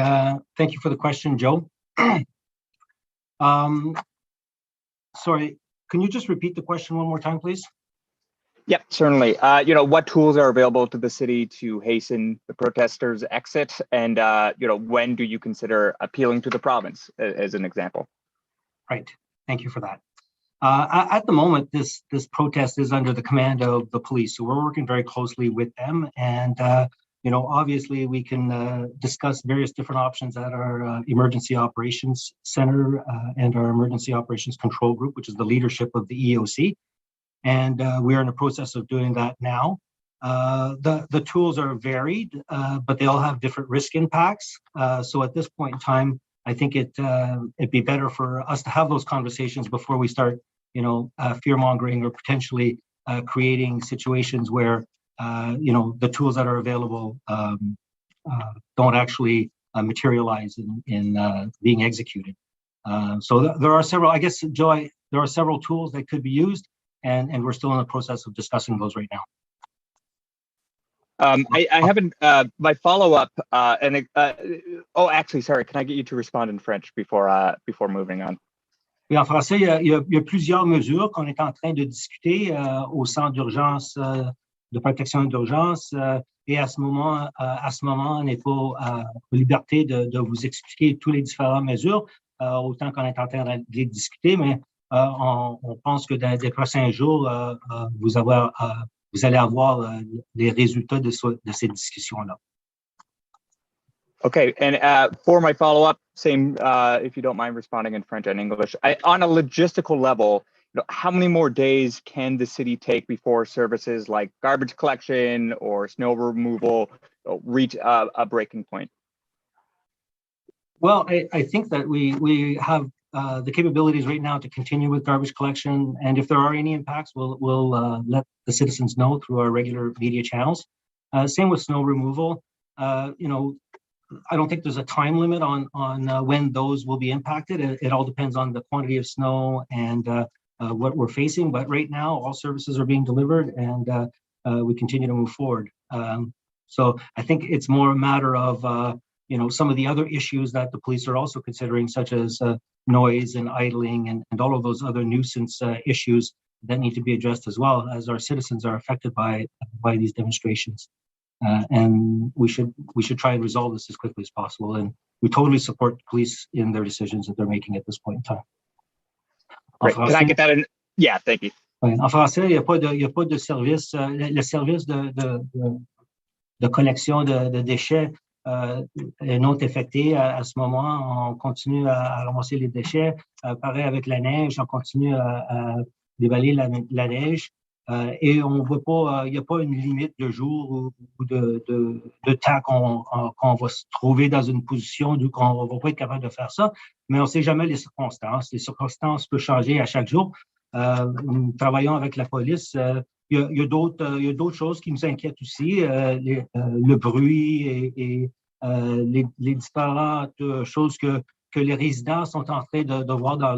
Thank you for the question, Joe. Sorry, can you just repeat the question one more time, please? Yep, certainly. What tools are available to the city to hasten the protesters' exit? And, when do you consider appealing to the province, as an example? Right. Thank you for that. At the moment, this protest is under the command of the police, so we're working very closely with them. And obviously, we can discuss various different options at our Emergency Operations Center and our Emergency Operations Control Group, which is the leadership of the EOC. And we are in the process of doing that now. The tools are varied, but they all have different risk impacts. So at this point in time, I think it'd be better for us to have those conversations before we start, fear-mongering or potentially creating situations where, the tools that are available don't actually materialize in being executed. So there are several, I guess, Joy, there are several tools that could be used, and we're still in the process of discussing those right now. I haven't, my follow-up, actually, sorry, can I get you to respond in French before moving on? Oui, en français, il y a plusieurs mesures qu'on est en train de discuter au centre d'urgence, de protection d'urgence, et à ce moment, on n'est pas en liberté de vous expliquer toutes les différentes mesures, autant qu'on est en train de les discuter, mais on pense que dans les prochains jours, vous allez avoir les résultats de ces discussions-là. Okay, and for my follow-up, same, if you don't mind responding in French and English, on a logistical level, how many more days can the city take before services like garbage collection or snow removal reach a breaking point? Well, I think that we have the capabilities right now to continue with garbage collection, and if there are any impacts, we'll let the citizens know through our regular media channels. Same with snow removal. I don't think there's a time limit on when those will be impacted. It all depends on the quantity of snow and what we're facing. But right now, all services are being delivered, and we continue to move forward. So I think it's more a matter of some of the other issues that the police are also considering, such as noise and idling and all of those other nuisance issues that need to be addressed as well, as our citizens are affected by these demonstrations. And we should try and resolve this as quickly as possible. And we totally support police in their decisions that they're making at this point in time. Great. Can I get that in? Yeah, thank you. En français, il n'y a pas de service. Le service de collection de déchets est non affecté à ce moment. On continue à ramasser les déchets. Pareil avec la neige, on continue à déballer la neige. Et on voit pas, il n'y a pas une limite de jours ou de temps qu'on va se trouver dans une position où on va pas être capable de faire ça, mais on sait jamais les circonstances. Les circonstances peuvent changer à chaque jour. Nous travaillons avec la police. Il y a d'autres choses qui nous inquiètent aussi, le bruit et les différentes choses que les résidents sont en train de voir dans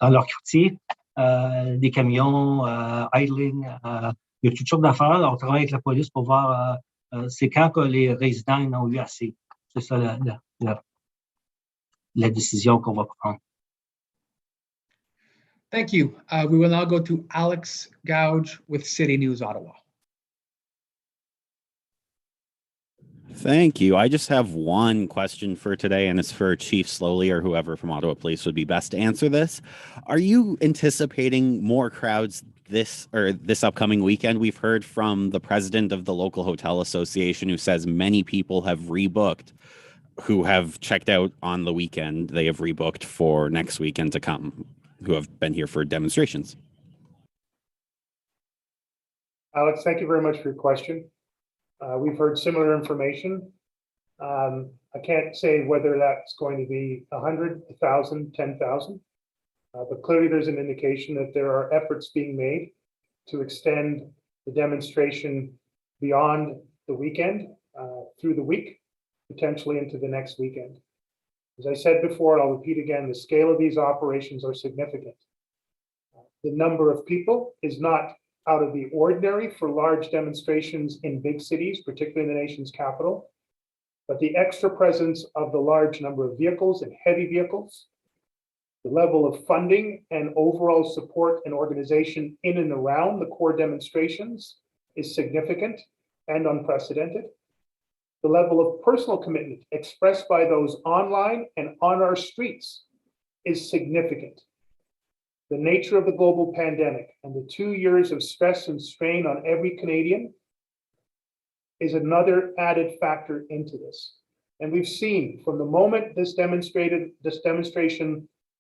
leur quartier, des camions, idling, il y a toutes sortes d'affaires. On travaille avec la police pour voir c'est quand que les résidents en ont eu assez. C'est ça la décision qu'on va prendre. Thank you. We will now go to Alex Gouge with City News Ottawa. Thank you. I just have one question for today, and it's for Chief Slowly or whoever from Ottawa Police would be best to answer this. Are you anticipating more crowds this upcoming weekend? We've heard from the president of the local hotel association who says many people have rebooked who have checked out on the weekend. They have rebooked for next weekend to come, who have been here for demonstrations. Alex, thank you very much for your question. We've heard similar information. I can't say whether that's going to be 100, 1,000, 10,000, but clearly there's an indication that there are efforts being made to extend the demonstration beyond the weekend, through the week, potentially into the next weekend. As I said before, I'll repeat again, the scale of these operations are significant. The number of people is not out of the ordinary for large demonstrations in big cities, particularly in the nation's capital, but the extra presence of the large number of vehicles and heavy vehicles, the level of funding and overall support and organization in and around the core demonstrations is significant and unprecedented. The level of personal commitment expressed by those online and on our streets is significant. The nature of the global pandemic and the 2 years of stress and strain on every Canadian is another added factor into this. And we've seen from the moment this demonstration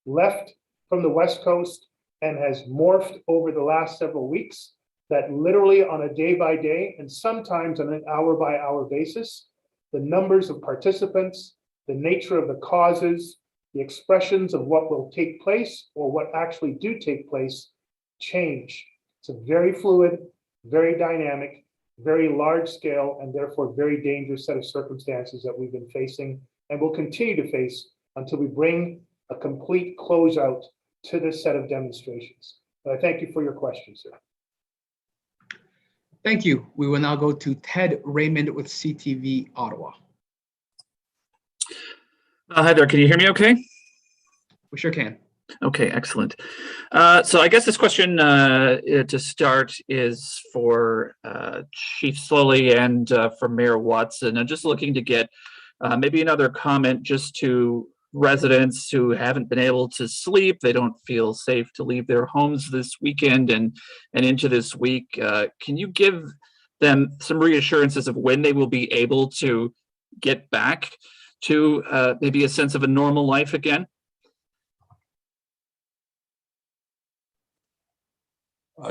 left from the West Coast and has morphed over the last several weeks, that literally on a day-by-day and sometimes on an hour-by-hour basis, the numbers of participants, the nature of the causes, the expressions of what will take place or what actually do take place change. It's a very fluid, very dynamic, very large scale, and therefore very dangerous set of circumstances that we've been facing and will continue to face until we bring a complete closeout to this set of demonstrations. But I thank you for your question, sir. Thank you. We will now go to Ted Raymond with CTV Ottawa. Hi there, can you hear me okay? We sure can. Okay, excellent. So I guess this question to start is for Chief Slowly and for Mayor Watson. I'm just looking to get maybe another comment just to residents who haven't been able to sleep. They don't feel safe to leave their homes this weekend and into this week. Can you give them some reassurances of when they will be able to get back to maybe a sense of a normal life again?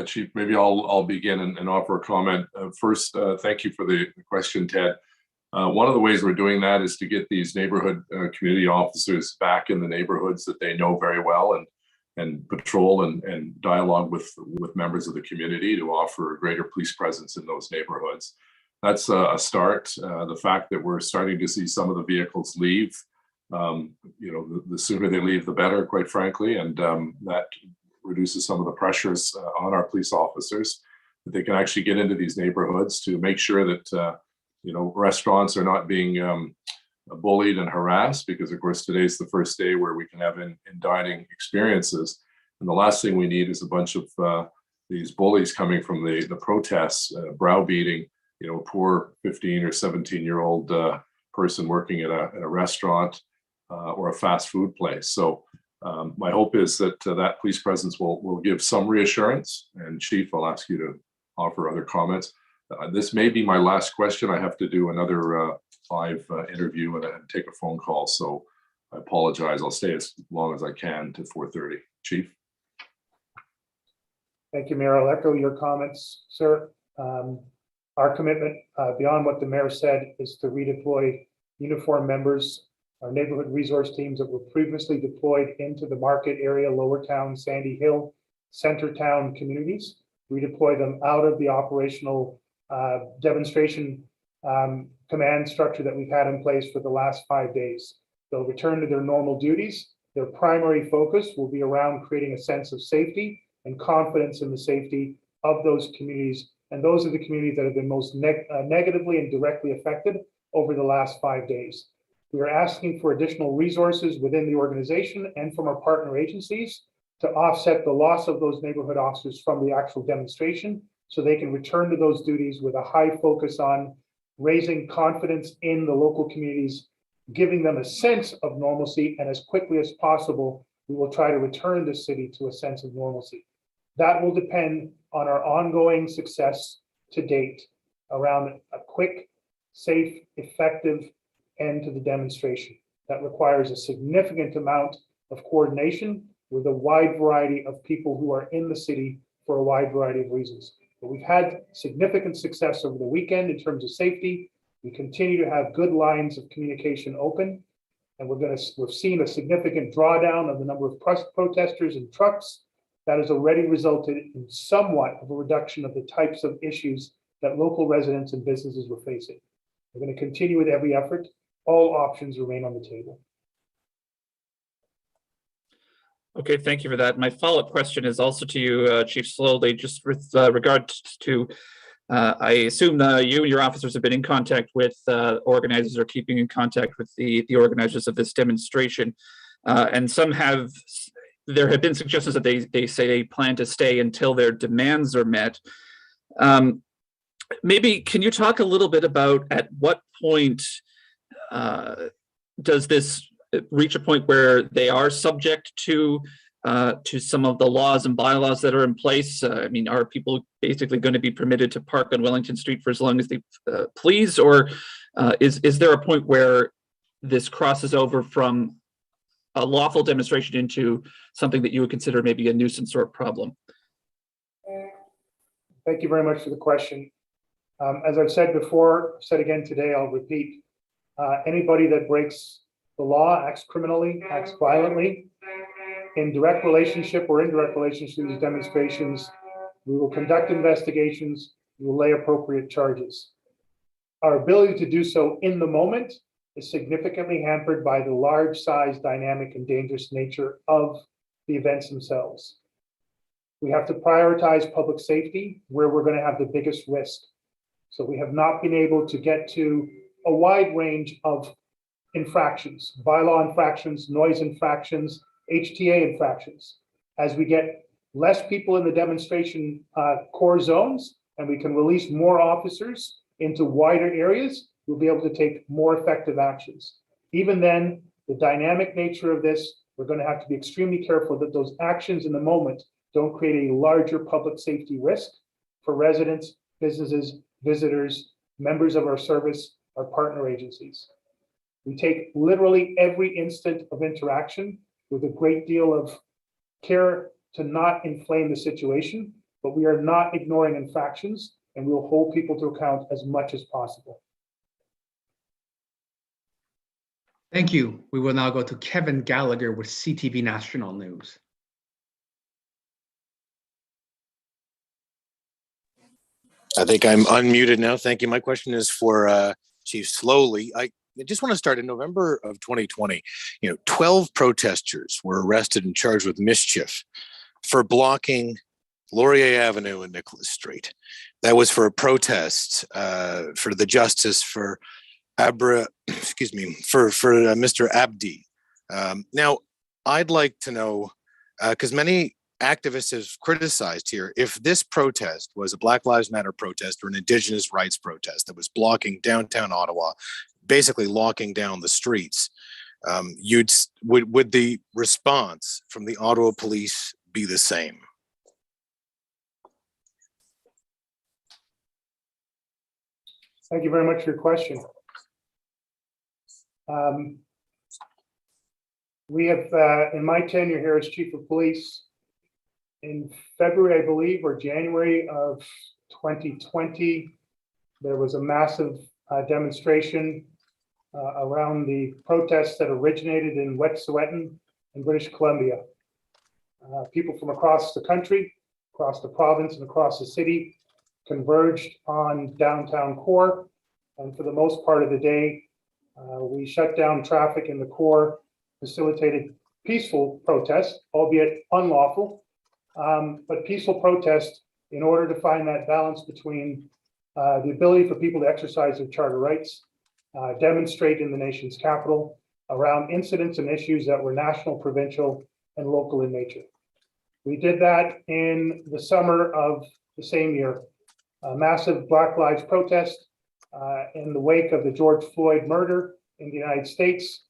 Chief, maybe I'll begin and offer a comment. First, thank you for the question, Ted. One of the ways we're doing that is to get these neighborhood community officers back in the neighborhoods that they know very well and patrol and dialogue with members of the community to offer a greater police presence in those neighborhoods. That's a start. The fact that we're starting to see some of the vehicles leave, the sooner they leave, the better, quite frankly, and that reduces some of the pressures on our police officers, that they can actually get into these neighborhoods to make sure that restaurants are not being bullied and harassed, because of course today's the first day where we can have in dining experiences, and the last thing we need is a bunch of these bullies coming from the protests, browbeating poor 15 or 17-year-old person working at a restaurant or a fast food place. So my hope is that that police presence will give some reassurance. And Chief, I'll ask you to offer other comments. This may be my last question. I have to do another live interview and take a phone call. So I apologize. I'll stay as long as I can to 4:30. Chief? Thank you, Mayor. I'll echo your comments, sir. Our commitment, beyond what the mayor said, is to redeploy uniformed members, our neighborhood resource teams that were previously deployed into the market area, Lower Town, Sandy Hill, Center Town communities, redeploy them out of the operational demonstration command structure that we've had in place for the last 5 days. They'll return to their normal duties. Their primary focus will be around creating a sense of safety and confidence in the safety of those communities. And those are the communities that have been most negatively and directly affected over the last 5 days. We are asking for additional resources within the organization and from our partner agencies to offset the loss of those neighborhood officers from the actual demonstration, so they can return to those duties with a high focus on raising confidence in the local communities, giving them a sense of normalcy, and as quickly as possible, we will try to return the city to a sense of normalcy. That will depend on our ongoing success to date around a quick, safe, effective end to the demonstration. That requires a significant amount of coordination with a wide variety of people who are in the city for a wide variety of reasons. But we've had significant success over the weekend in terms of safety. We continue to have good lines of communication open, and we've seen a significant drawdown of the number of protesters and trucks. That has already resulted in somewhat of a reduction of the types of issues that local residents and businesses were facing. We're going to continue with every effort. All options remain on the table. Okay, thank you for that. My follow-up question is also to you, Chief Slowly, just with regard to, I assume you and your officers have been in contact with organizers or keeping in contact with the organizers of this demonstration. And there have been suggestions that they say they plan to stay until their demands are met. Maybe can you talk a little bit about at what point does this reach a point where they are subject to some of the laws and bylaws that are in place? I mean, are people basically going to be permitted to park on Wellington Street for as long as they please, or is there a point where this crosses over from a lawful demonstration into something that you would consider maybe a nuisance or a problem? Thank you very much for the question. As I've said before, said again today, I'll repeat, anybody that breaks the law, acts criminally, acts violently, in direct relationship or indirect relationship to these demonstrations, we will conduct investigations, we will lay appropriate charges. Our ability to do so in the moment is significantly hampered by the large size, dynamic, and dangerous nature of the events themselves. We have to prioritize public safety where we're going to have the biggest risk. So we have not been able to get to a wide range of infractions, bylaw infractions, noise infractions, HTA infractions. As we get less people in the demonstration core zones and we can release more officers into wider areas, we'll be able to take more effective actions. Even then, the dynamic nature of this, we're going to have to be extremely careful that those actions in the moment don't create a larger public safety risk for residents, businesses, visitors, members of our service, our partner agencies. We take literally every instant of interaction with a great deal of care to not inflame the situation, but we are not ignoring infractions, and we will hold people to account as much as possible. Thank you. We will now go to Kevin Gallagher with CTV National News. I think I'm unmuted now. Thank you. My question is for Chief Slowly. I just want to start in November of 2020. 12 protesters were arrested and charged with mischief for blocking Laurier Avenue and Nicholas Street. That was for a protest for the justice for Mr. Abdi. Now, I'd like to know, because many activists have criticized here, if this protest was a Black Lives Matter protest or an Indigenous rights protest that was blocking downtown Ottawa, basically locking down the streets, would the response from the Ottawa police be the same? Thank you very much for your question. We have, in my tenure here as Chief of Police, in February, I believe, or January of 2020, there was a massive demonstration around the protests that originated in Wet'suwet'en in British Columbia. People from across the country, across the province, and across the city converged on downtown core. And for the most part of the day, we shut down traffic in the core, facilitated peaceful protest, albeit unlawful, but peaceful protest in order to find that balance between the ability for people to exercise their charter rights, demonstrate in the nation's capital around incidents and issues that were national, provincial, and local in nature. We did that in the summer of the same year. A massive Black Lives protest in the wake of the George Floyd murder in the United States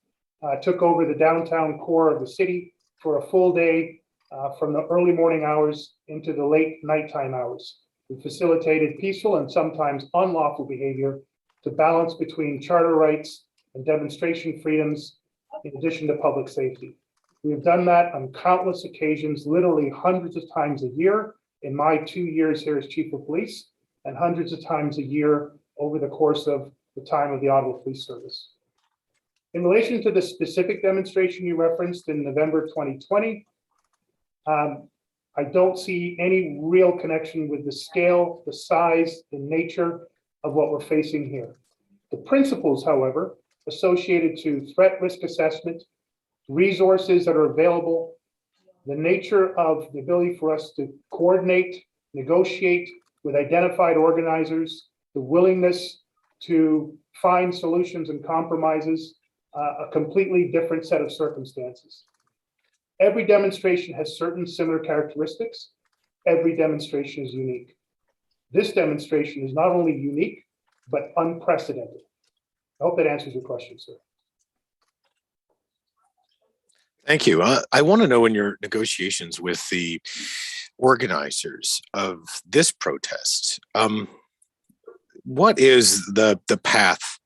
took over the downtown core of the city for a full day from the early morning hours into the late nighttime hours. We facilitated peaceful and sometimes unlawful behavior to balance between charter rights and demonstration freedoms in addition to public safety. We have done that on countless occasions, literally hundreds of times a year in my 2 years here as Chief of Police, and hundreds of times a year over the course of the time of the Ottawa Police Service. In relation to the specific demonstration you referenced in November 2020, I don't see any real connection with the scale, the size, the nature of what we're facing here. The principles, however, associated to threat risk assessment, resources that are available, the nature of the ability for us to coordinate, negotiate with identified organizers, the willingness to find solutions and compromises, a completely different set of circumstances. Every demonstration has certain similar characteristics. Every demonstration is unique. This demonstration is not only unique, but unprecedented. I hope that answers your question, sir. Thank you. I want to know, in your negotiations with the organizers of this protest, what is the path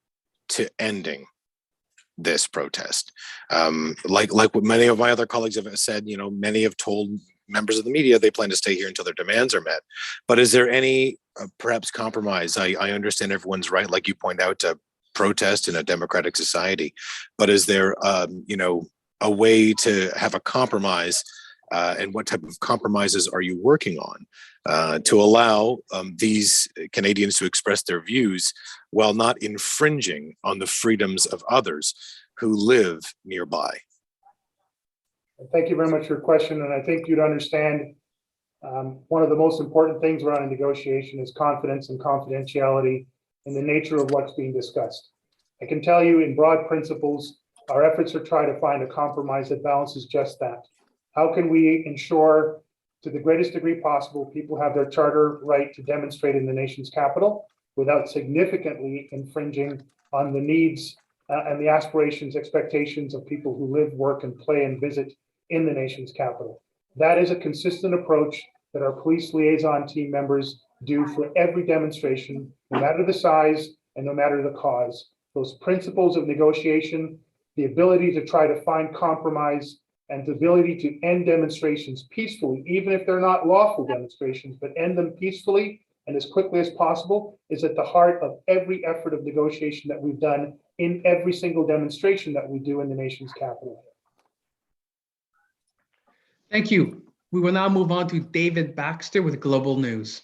to ending this protest? Like what many of my other colleagues have said, many have told members of the media they plan to stay here until their demands are met. But is there any perhaps compromise? I understand everyone's right, like you point out, to protest in a democratic society. But is there, a way to have a compromise? And what type of compromises are you working on to allow these Canadians to express their views while not infringing on the freedoms of others who live nearby? Thank you very much for your question. And I think you'd understand one of the most important things around a negotiation is confidence and confidentiality in the nature of what's being discussed. I can tell you in broad principles, our efforts are trying to find a compromise that balances just that. How can we ensure, to the greatest degree possible, people have their charter right to demonstrate in the nation's capital without significantly infringing on the needs and the aspirations, expectations of people who live, work, and play and visit in the nation's capital? That is a consistent approach that our police liaison team members do for every demonstration, no matter the size and no matter the cause. Those principles of negotiation, the ability to try to find compromise, and the ability to end demonstrations peacefully, even if they're not lawful demonstrations, but end them peacefully and as quickly as possible, is at the heart of every effort of negotiation that we've done in every single demonstration that we do in the nation's capital. Thank you. We will now move on to David Baxter with Global News.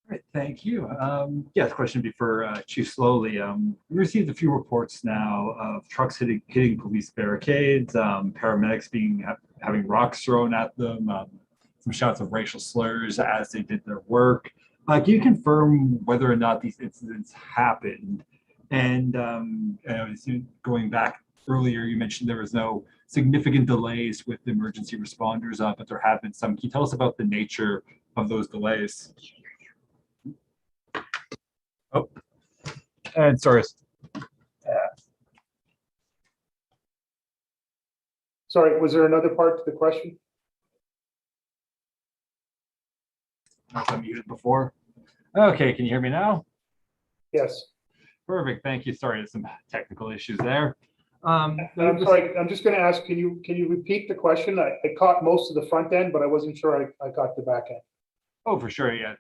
All right, thank you. Yeah, the question would be for Chief Slowly. We received a few reports now of trucks hitting police barricades, paramedics having rocks thrown at them, some shouts of racial slurs as they did their work. Can you confirm whether or not these incidents happened? And going back earlier, you mentioned there was no significant delays with the emergency responders, but there have been some. Can you tell us about the nature of those delays? Oh, and sorry. Sorry, was there another part to the question? I was muted before. Okay, can you hear me now? Yes. Perfect, thank you. Sorry, there's some technical issues there. I'm sorry, I'm just going to ask, can you repeat the question? I caught most of the front end, but I wasn't sure I got the back end. Oh, for sure, yeah.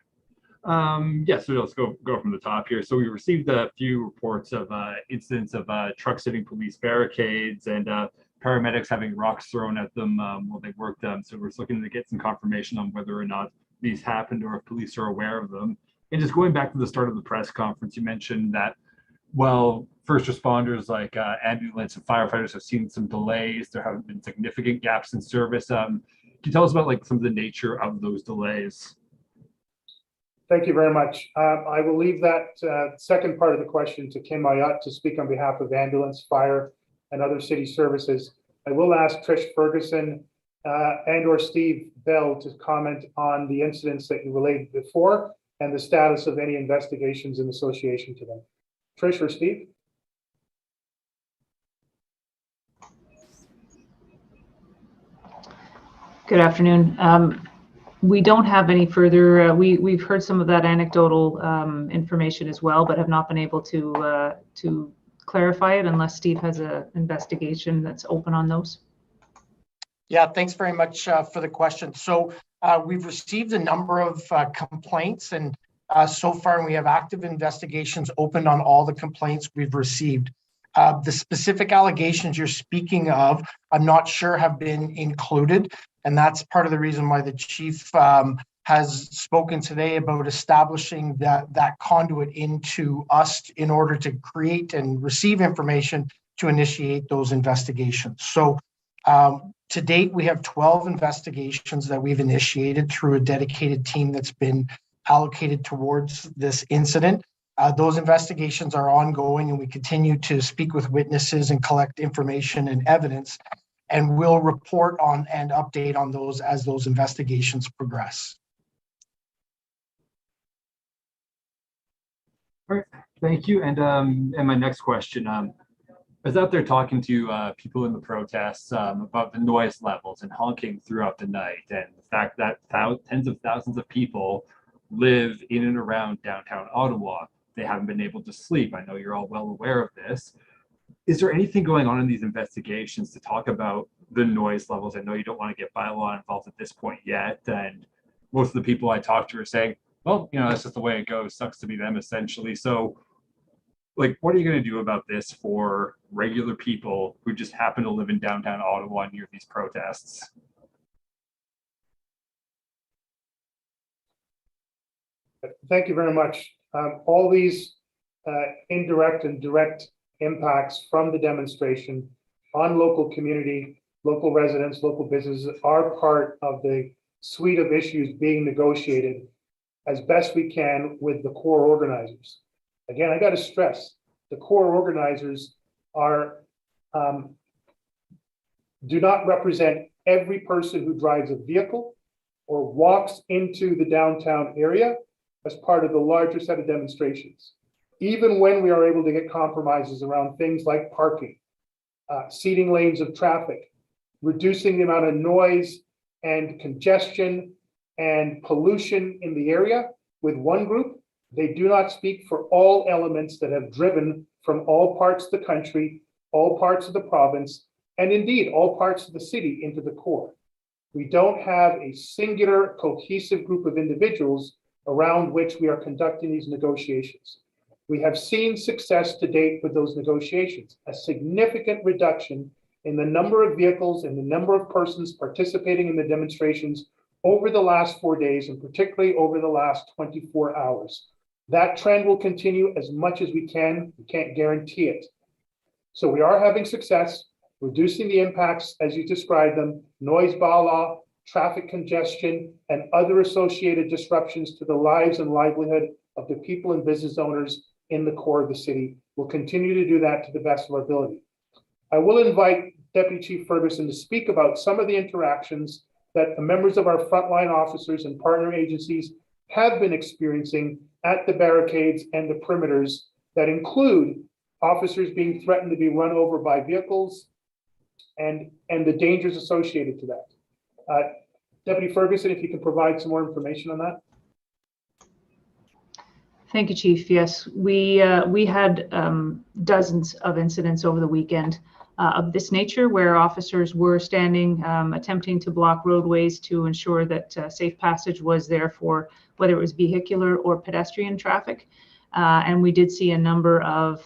Yeah, so let's go from the top here. So we received a few reports of incidents of trucks hitting police barricades and paramedics having rocks thrown at them while they worked them. So we're looking to get some confirmation on whether or not these happened or if police are aware of them. And just going back to the start of the press conference, you mentioned that, well, first responders like ambulance and firefighters have seen some delays. There haven't been significant gaps in service. Can you tell us about like some of the nature of those delays? Thank you very much. I will leave that second part of the question to Kim Ayotte to speak on behalf of ambulance, fire, and other city services. I will ask Trish Ferguson and or Steve Bell to comment on the incidents that you related before and the status of any investigations in association to them. Trish or Steve? Good afternoon. We don't have any further, we've heard some of that anecdotal information as well, but have not been able to clarify it unless Steve has an investigation that's open on those. Yeah, thanks very much for the question. So we've received a number of complaints, and so far we have active investigations opened on all the complaints we've received. The specific allegations you're speaking of, I'm not sure have been included, and that's part of the reason why the chief has spoken today about establishing that conduit into us in order to create and receive information to initiate those investigations. So to date, we have 12 investigations that we've initiated through a dedicated team that's been allocated towards this incident. Those investigations are ongoing, and we continue to speak with witnesses and collect information and evidence, and we'll report on and update on those as those investigations progress. All right, thank you. And my next question, I was out there talking to people in the protests about the noise levels and honking throughout the night, and the fact that tens of thousands of people live in and around downtown Ottawa. They haven't been able to sleep. I know you're all well aware of this. Is there anything going on in these investigations to talk about the noise levels? I know you don't want to get bylaw involved at this point yet, and most of the people I talk to are saying, well, you know, that's just the way it goes. Sucks to be them, essentially. So, like, what are you going to do about this for regular people who just happen to live in downtown Ottawa near these protests? Thank you very much. All these indirect and direct impacts from the demonstration on local community, local residents, local businesses are part of the suite of issues being negotiated as best we can with the core organizers. Again, I got to stress, the core organizers are do not represent every person who drives a vehicle or walks into the downtown area as part of the larger set of demonstrations. Even when we are able to get compromises around things like parking, seating lanes of traffic, reducing the amount of noise and congestion and pollution in the area with one group. They do not speak for all elements that have driven from all parts of the country, all parts of the province, and indeed all parts of the city into the core. We don't have a singular cohesive group of individuals around which we are conducting these negotiations. We have seen success to date with those negotiations, a significant reduction in the number of vehicles and the number of persons participating in the demonstrations over the last 4 days, and particularly over the last 24 hours. That trend will continue as much as we can. We can't guarantee it. So we are having success, reducing the impacts as you described them, noise bylaw, traffic congestion, and other associated disruptions to the lives and livelihood of the people and business owners in the core of the city. We'll continue to do that to the best of our ability. I will invite Deputy Chief Ferguson to speak about some of the interactions that the members of our frontline officers and partner agencies have been experiencing at the barricades and the perimeters that include officers being threatened to be run over by vehicles and the dangers associated to that. Deputy Ferguson, if you can provide some more information on that. Thank you, Chief. Yes, we had dozens of incidents over the weekend of this nature where officers were standing, attempting to block roadways to ensure that safe passage was there for whether it was vehicular or pedestrian traffic. And we did see a number of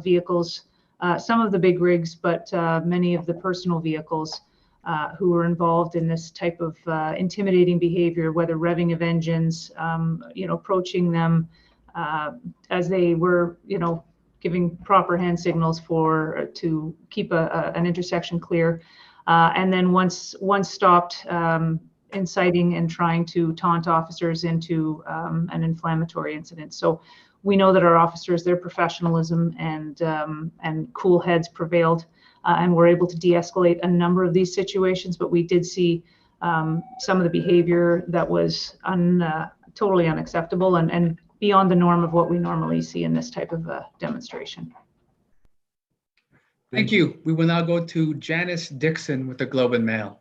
vehicles, some of the big rigs, but many of the personal vehicles who were involved in this type of intimidating behavior, whether revving of engines, approaching them as they were, giving proper hand signals to keep an intersection clear, and then once stopped, inciting and trying to taunt officers into an inflammatory incident. So we know that our officers, their professionalism and cool heads prevailed, and were able to de-escalate a number of these situations. But we did see some of the behavior that was totally unacceptable and beyond the norm of what we normally see in this type of demonstration. Thank you. We will now go to Janice Dixon with the Globe and Mail.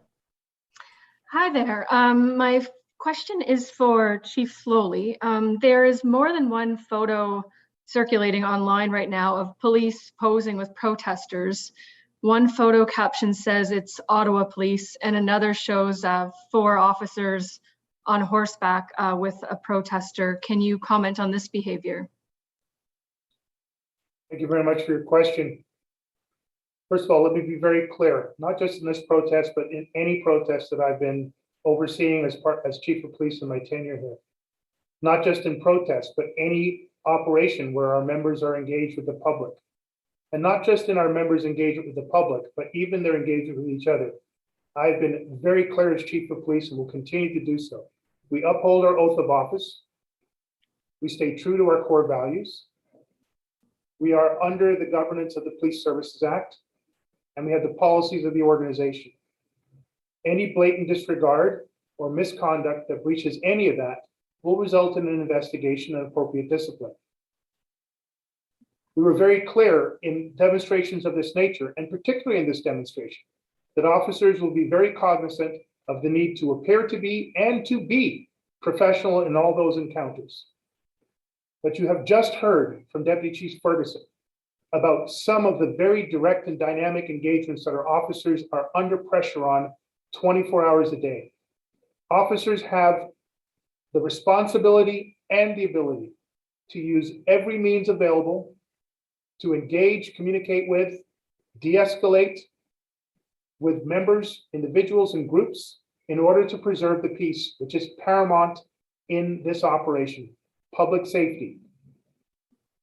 Hi there. My question is for Chief Slowly. There is more than one photo circulating online right now of police posing with protesters. One photo caption says it's Ottawa police, and another shows 4 officers on horseback with a protester. Can you comment on this behavior? Thank you very much for your question. First of all, let me be very clear, not just in this protest, but in any protest that I've been overseeing as Chief of Police in my tenure here. Not just in protest, but any operation where our members are engaged with the public. And not just in our members' engagement with the public, but even their engagement with each other. I've been very clear as Chief of Police and will continue to do so. We uphold our oath of office. We stay true to our core values. We are under the governance of the Police Services Act, and we have the policies of the organization. Any blatant disregard or misconduct that breaches any of that will result in an investigation and appropriate discipline. We were very clear in demonstrations of this nature, and particularly in this demonstration, that officers will be very cognizant of the need to appear to be and to be professional in all those encounters. But you have just heard from Deputy Chief Ferguson about some of the very direct and dynamic engagements that our officers are under pressure on 24 hours a day. Officers have the responsibility and the ability to use every means available to engage, communicate with, de-escalate with members, individuals, and groups in order to preserve the peace, which is paramount in this operation, public safety.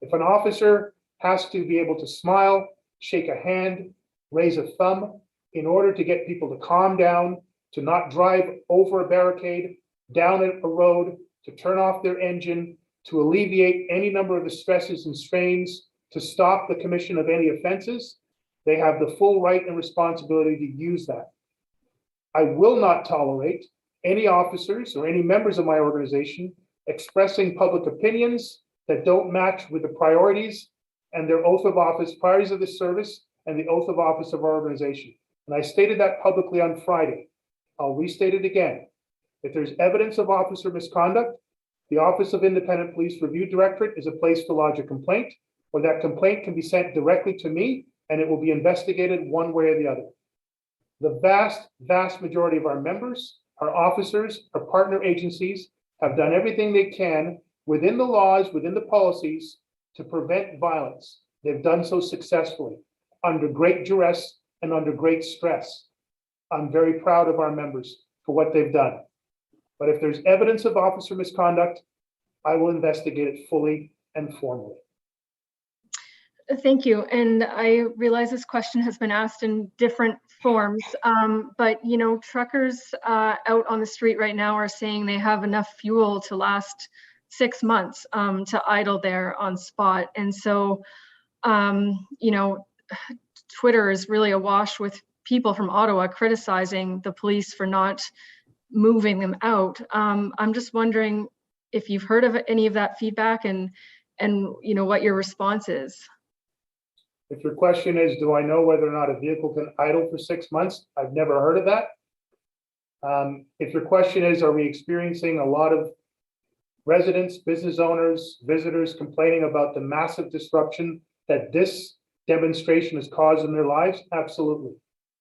If an officer has to be able to smile, shake a hand, raise a thumb in order to get people to calm down, to not drive over a barricade, down a road, to turn off their engine, to alleviate any number of the stresses and strains, to stop the commission of any offenses, they have the full right and responsibility to use that. I will not tolerate any officers or any members of my organization expressing public opinions that don't match with the priorities and their oath of office, priorities of the service, and the oath of office of our organization. And I stated that publicly on Friday. I'll restate it again. If there's evidence of officer misconduct, the Office of Independent Police Review Directorate is a place to lodge a complaint, or that complaint can be sent directly to me and it will be investigated one way or the other. The vast majority of our members, our officers, our partner agencies have done everything they can within the laws, within the policies to prevent violence. They've done so successfully, under great duress and under great stress. I'm very proud of our members for what they've done. But if there's evidence of officer misconduct, I will investigate it fully and formally. Thank you. And I realize this question has been asked in different forms, but you know, truckers out on the street right now are saying they have enough fuel to last 6 months to idle there on spot. And so, you know, Twitter is really awash with people from Ottawa criticizing the police for not moving them out. I'm just wondering if you've heard of any of that feedback and you know what your response is. If your question is, do I know whether or not a vehicle can idle for 6 months? I've never heard of that. If your question is, are we experiencing a lot of residents, business owners, visitors complaining about the massive disruption that this demonstration has caused in their lives? Absolutely.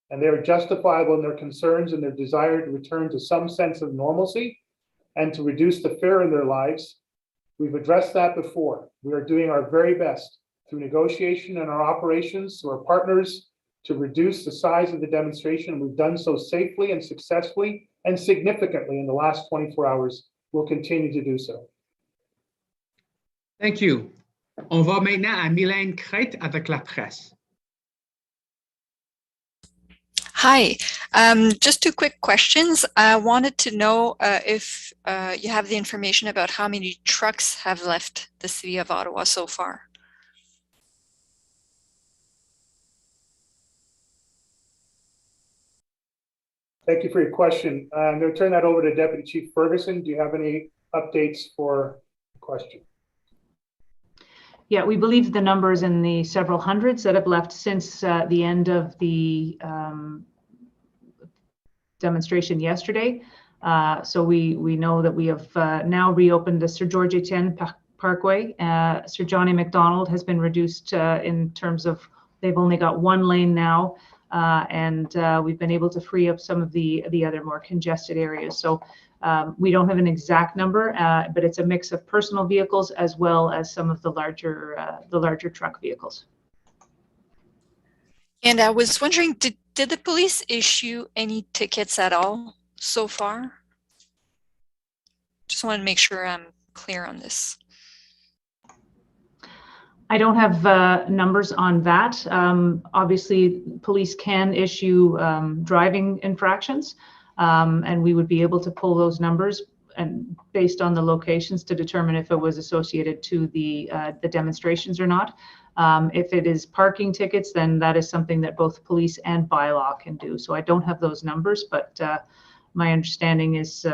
And they are justifiable in their concerns and their desire to return to some sense of normalcy and to reduce the fear in their lives. We've addressed that before. We are doing our very best through negotiation and our operations, through our partners, to reduce the size of the demonstration. We've done so safely and successfully and significantly in the last 24 hours. We'll continue to do so. Thank you. On va maintenant à Mylène Crête avec la presse. Hi, just 2 quick questions. I wanted to know if you have the information about how many trucks have left the city of Ottawa so far. Thank you for your question. I'm going to turn that over to Deputy Chief Ferguson. Do you have any updates for the question? Yeah, we believe the numbers in the several hundreds that have left since the end of the demonstration yesterday. So we know that we have now reopened the Sir George Etienne Parkway. Sir Johnny MacDonald has been reduced in terms of they've only got 1 lane now, and we've been able to free up some of the other more congested areas. So we don't have an exact number, but it's a mix of personal vehicles as well as some of the larger truck vehicles. And I was wondering, did the police issue any tickets at all so far? Just want to make sure I'm clear on this. I don't have numbers on that. Obviously, police can issue driving infractions, and we would be able to pull those numbers and based on the locations to determine if it was associated to the demonstrations or not. If it is parking tickets, then that is something that both police and bylaw can do. So I don't have those numbers, but my understanding is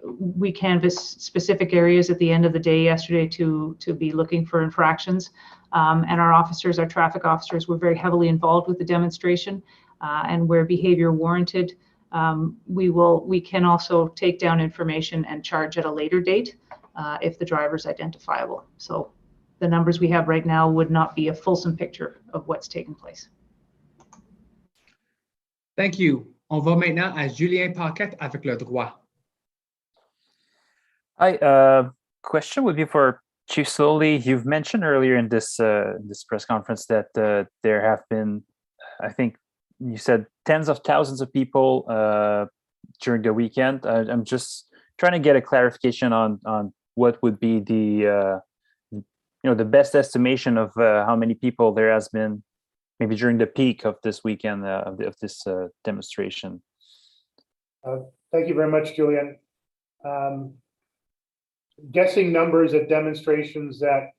we canvass specific areas at the end of the day yesterday to be looking for infractions. And our officers, our traffic officers, were very heavily involved with the demonstration, and where behavior warranted, we can also take down information and charge at a later date if the driver is identifiable. So the numbers we have right now would not be a fulsome picture of what's taken place. Thank you. On va maintenant à Julien Paquette avec Le Droit. Hi, question would be for Chief Slowly. You've mentioned earlier in this press conference that there have been, I think you said, tens of thousands of people during the weekend. I'm just trying to get a clarification on what would be the the best estimation of how many people there has been maybe during the peak of this weekend of this demonstration. Thank you very much, Julian. Guessing numbers at demonstrations that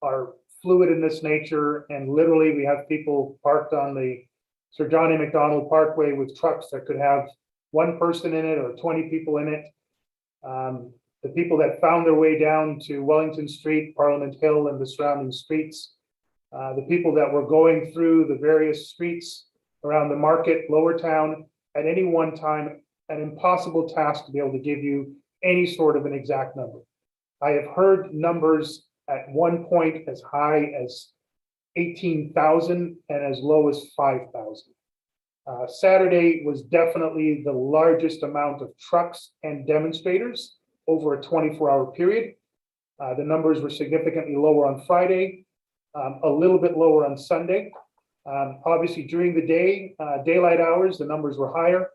are fluid in this nature, and literally we have people parked on the Sir Johnny MacDonald Parkway with trucks that could have 1 person in it or 20 people in it. The people that found their way down to Wellington Street, Parliament Hill, and the surrounding streets, the people that were going through the various streets around the market, Lower Town, at any one time, an impossible task to be able to give you any sort of an exact number. I have heard numbers at one point as high as 18,000 and as low as 5,000. Saturday was definitely the largest amount of trucks and demonstrators over a 24-hour period. The numbers were significantly lower on Friday, a little bit lower on Sunday. Obviously, during the day, daylight hours, the numbers were higher.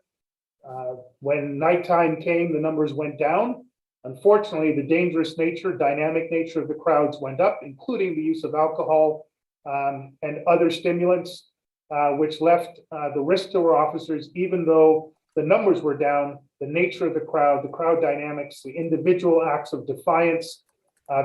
When nighttime came, the numbers went down. Unfortunately, the dangerous nature, dynamic nature of the crowds went up, including the use of alcohol and other stimulants, which left the risk to our officers. Even though the numbers were down, the nature of the crowd dynamics, the individual acts of defiance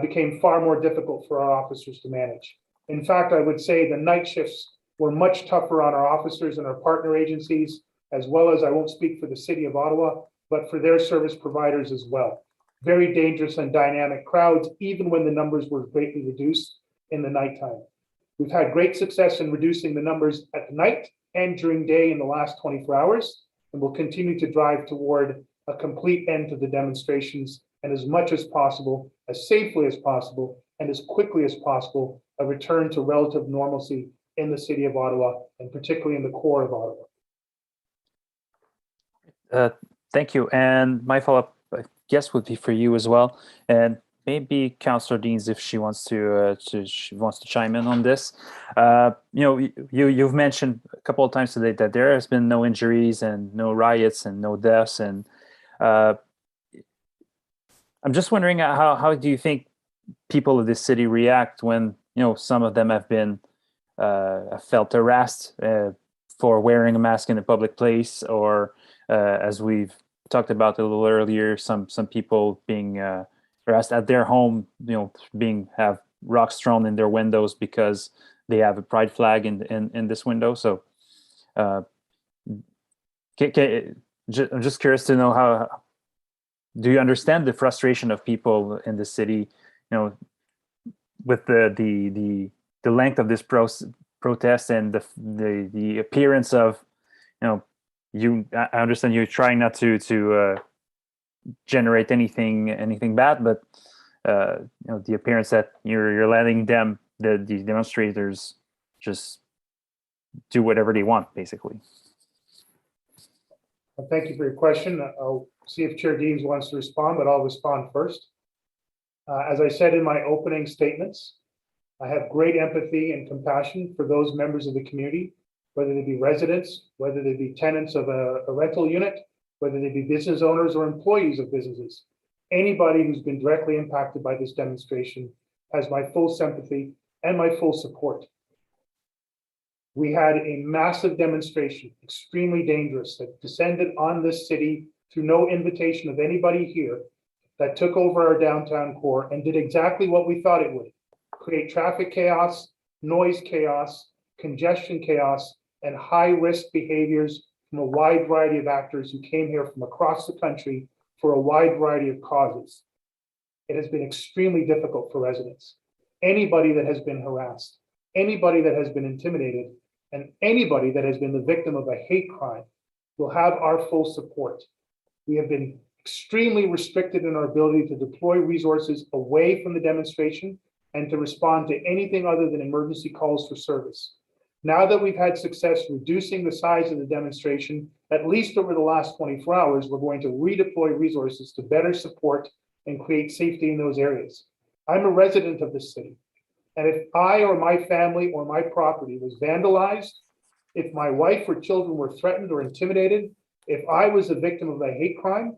became far more difficult for our officers to manage. In fact, I would say the night shifts were much tougher on our officers and our partner agencies, as well as, I won't speak for the City of Ottawa, but for their service providers as well. Very dangerous and dynamic crowds, even when the numbers were greatly reduced in the nighttime. We've had great success in reducing the numbers at night and during day in the last 24 hours, and we'll continue to drive toward a complete end to the demonstrations, and as much as possible, as safely as possible, and as quickly as possible, a return to relative normalcy in the City of Ottawa, and particularly in the core of Ottawa. Thank you. And my follow-up, I guess, would be for you as well. And maybe Councillor Deans, if she wants to chime in on this. You've mentioned a couple of times today that there has been no injuries and no riots and no deaths. And I'm just wondering how do you think people of this city react when some of them have been felt harassed for wearing a mask in a public place, or as we've talked about a little earlier, some people being harassed at their home, have rocks thrown in their windows because they have a pride flag in this window. So I'm just curious to know, how do you understand the frustration of people in the city, with the length of this protest and the appearance of, I understand you're trying not to generate anything bad, but the appearance that you're letting them, the demonstrators, just do whatever they want, basically. Well, thank you for your question. I'll see if Chair Deans wants to respond, but I'll respond first. As I said in my opening statements, I have great empathy and compassion for those members of the community, whether they be residents, whether they be tenants of a rental unit, whether they be business owners or employees of businesses. Anybody who's been directly impacted by this demonstration has my full sympathy and my full support. We had a massive demonstration, extremely dangerous, that descended on this city through no invitation of anybody here, that took over our downtown core and did exactly what we thought it would: create traffic chaos, noise chaos, congestion chaos, and high-risk behaviors from a wide variety of actors who came here from across the country for a wide variety of causes. It has been extremely difficult for residents. Anybody that has been harassed, anybody that has been intimidated, and anybody that has been the victim of a hate crime will have our full support. We have been extremely restricted in our ability to deploy resources away from the demonstration and to respond to anything other than emergency calls for service. Now that we've had success reducing the size of the demonstration, at least over the last 24 hours, we're going to redeploy resources to better support and create safety in those areas. I'm a resident of this city, and if I or my family or my property was vandalized, if my wife or children were threatened or intimidated, if I was a victim of a hate crime,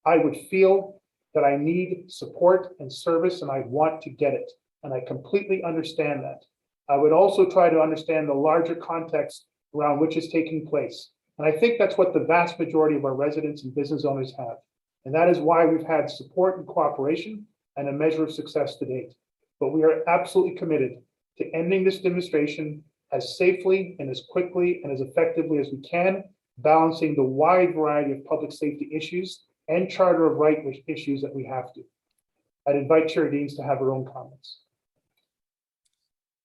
I would feel that I need support and service, and I want to get it. And I completely understand that. I would also try to understand the larger context around which is taking place. And I think that's what the vast majority of our residents and business owners have. And that is why we've had support and cooperation and a measure of success to date. But we are absolutely committed to ending this demonstration as safely and as quickly and as effectively as we can, balancing the wide variety of public safety issues and Charter of Right issues that we have to. I'd invite Chair Deans to have her own comments.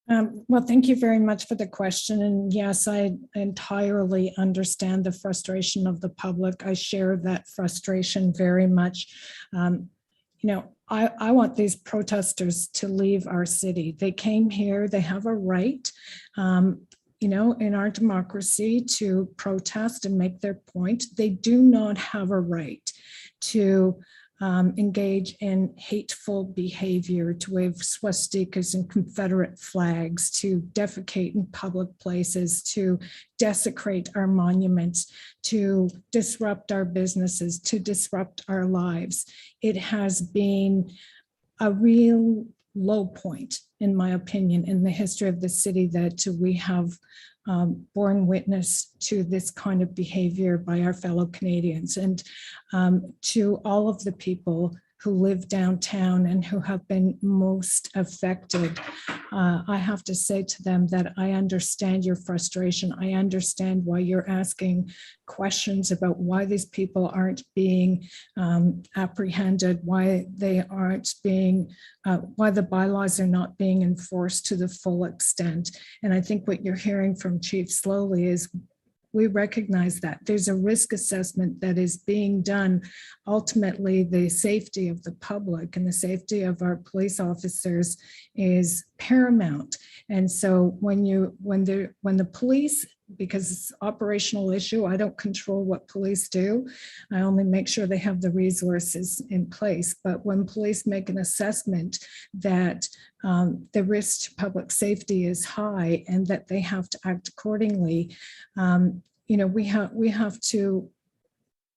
Well, thank you very much for the question. And yes, I entirely understand the frustration of the public. I share that frustration very much. I want these protesters to leave our city. They came here, they have a right, in our democracy to protest and make their point. They do not have a right to engage in hateful behavior, to wave swastikas and Confederate flags, to defecate in public places, to desecrate our monuments, to disrupt our businesses, to disrupt our lives. It has been a real low point, in my opinion, in the history of the city that we have borne witness to this kind of behavior by our fellow Canadians. And to all of the people who live downtown and who have been most affected, I have to say to them that I understand your frustration. I understand why you're asking questions about why these people aren't being apprehended, why they aren't being, why the bylaws are not being enforced to the full extent. And I think what you're hearing from Chief Slowly is we recognize that there's a risk assessment that is being done. Ultimately, the safety of the public and the safety of our police officers is paramount. And so when the police, because it's an operational issue, I don't control what police do. I only make sure they have the resources in place. But when police make an assessment that the risk to public safety is high and that they have to act accordingly, we have to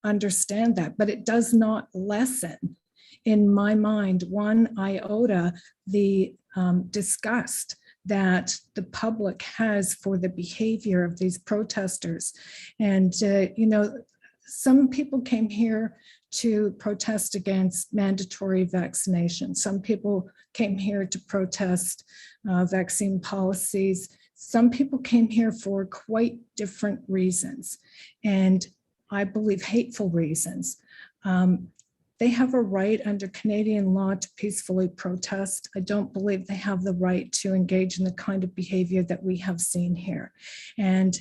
understand that, but it does not lessen, in my mind, one iota, the disgust that the public has for the behavior of these protesters. And, some people came here to protest against mandatory vaccination. Some people came here to protest vaccine policies. Some people came here for quite different reasons, and I believe hateful reasons. They have a right under Canadian law to peacefully protest. I don't believe they have the right to engage in the kind of behavior that we have seen here. And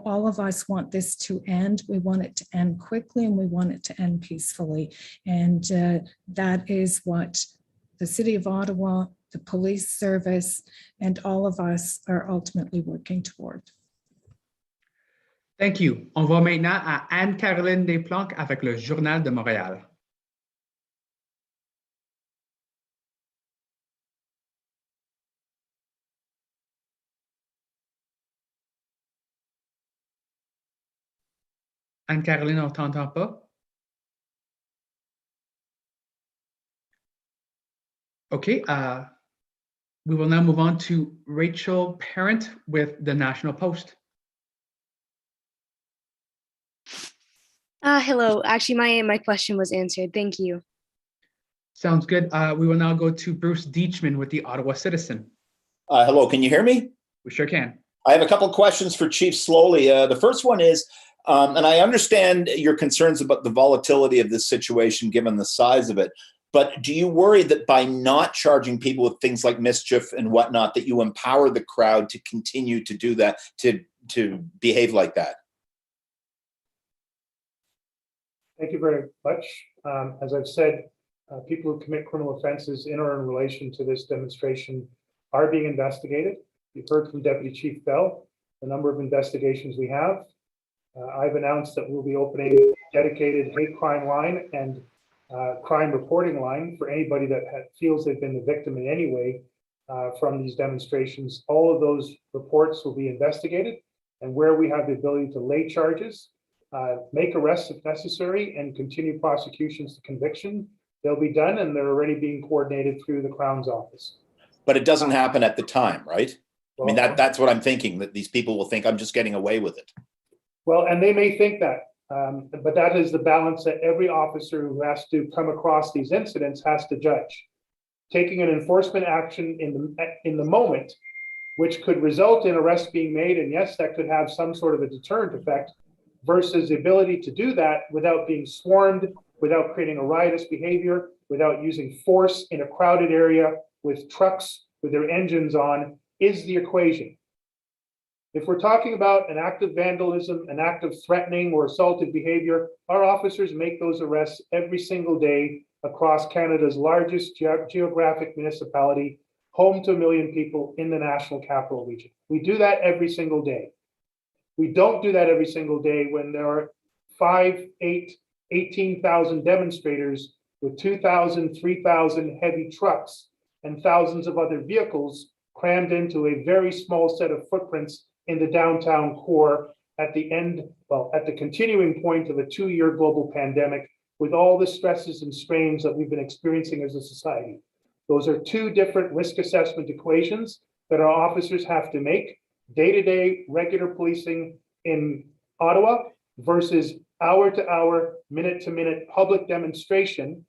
all of us want this to end. We want it to end quickly and we want it to end peacefully. And that is what the City of Ottawa, the police service, and all of us are ultimately working toward. Thank you. On va maintenant à Anne-Caroline Desplanques avec le Journal de Montréal. Anne-Caroline, on ne t'entend pas? Okay, we will now move on to Rachel Parent with the National Post. Hello, actually my question was answered. Thank you. Sounds good. We will now go to Bruce Deachman with the Ottawa Citizen. Hello, can you hear me? We sure can. I have a couple of questions for Chief Slowly. The first one is, and I understand your concerns about the volatility of this situation given the size of it, but do you worry that by not charging people with things like mischief and whatnot, that you empower the crowd to continue to do that, to behave like that? Thank you very much. As I've said, people who commit criminal offenses in or in relation to this demonstration are being investigated. You've heard from Deputy Chief Bell the number of investigations we have. I've announced that we'll be opening a dedicated hate crime line and crime reporting line for anybody that feels they've been the victim in any way from these demonstrations. All of those reports will be investigated, and where we have the ability to lay charges, make arrests if necessary, and continue prosecutions to conviction, they'll be done, and they're already being coordinated through the Crown's office. But it doesn't happen at the time, right? Well, I mean, that's what I'm thinking, that these people will think I'm just getting away with it. Well, and they may think that, but that is the balance that every officer who has to come across these incidents has to judge. Taking an enforcement action in the moment, which could result in arrests being made, and yes, that could have some sort of a deterrent effect, versus the ability to do that without being swarmed, without creating a riotous behavior, without using force in a crowded area with trucks with their engines on, is the equation. If we're talking about an act of vandalism, an act of threatening or assaultive behavior, our officers make those arrests every single day across Canada's largest geographic municipality, home to 1 million people in the National Capital Region. We do that every single day. We don't do that every single day when there are 5, 8, 18,000 demonstrators with 2,000, 3,000 heavy trucks and thousands of other vehicles crammed into a very small set of footprints in the downtown core at the end, well, at the continuing point of a 2-year global pandemic with all the stresses and strains that we've been experiencing as a society. Those are two different risk assessment equations that our officers have to make: day-to-day regular policing in Ottawa versus hour-to-hour, minute-to-minute public demonstration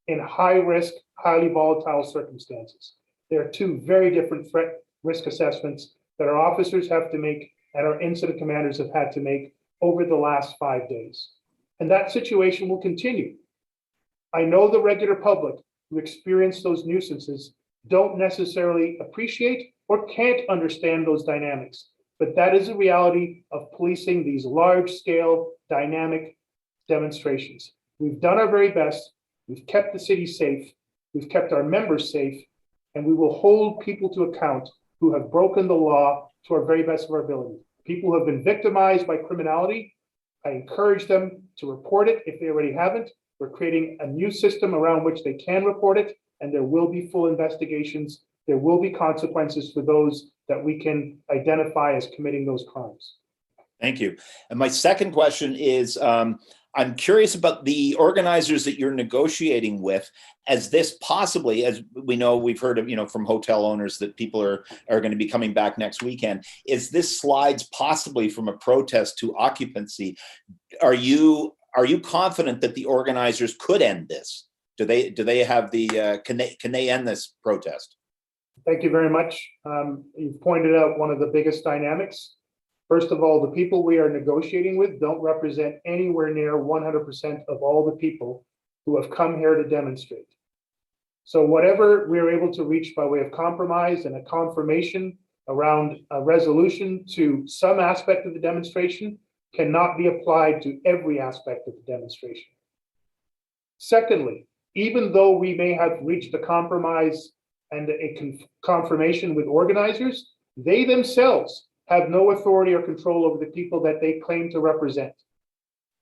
in high-risk, highly volatile circumstances. There are two very different threat risk assessments that our officers have to make and our incident commanders have had to make over the last 5 days. And that situation will continue. I know the regular public who experience those nuisances don't necessarily appreciate or can't understand those dynamics, but that is a reality of policing these large-scale, dynamic demonstrations. We've done our very best. We've kept the city safe. We've kept our members safe, and we will hold people to account who have broken the law to our very best of our ability. People who have been victimized by criminality, I encourage them to report it if they already haven't. We're creating a new system around which they can report it, and there will be full investigations. There will be consequences for those that we can identify as committing those crimes. Thank you. And my second question is, I'm curious about the organizers that you're negotiating with, as this possibly, as we know, we've heard of, from hotel owners that people are going to be coming back next weekend. Is this slides possibly from a protest to occupancy? Are you confident that the organizers could end this? Do they have the, can they end this protest? Thank you very much. You've pointed out one of the biggest dynamics. First of all, the people we are negotiating with don't represent anywhere near 100% of all the people who have come here to demonstrate. So whatever we're able to reach by way of compromise and a confirmation around a resolution to some aspect of the demonstration cannot be applied to every aspect of the demonstration. Secondly, even though we may have reached a compromise and a confirmation with organizers, they themselves have no authority or control over the people that they claim to represent.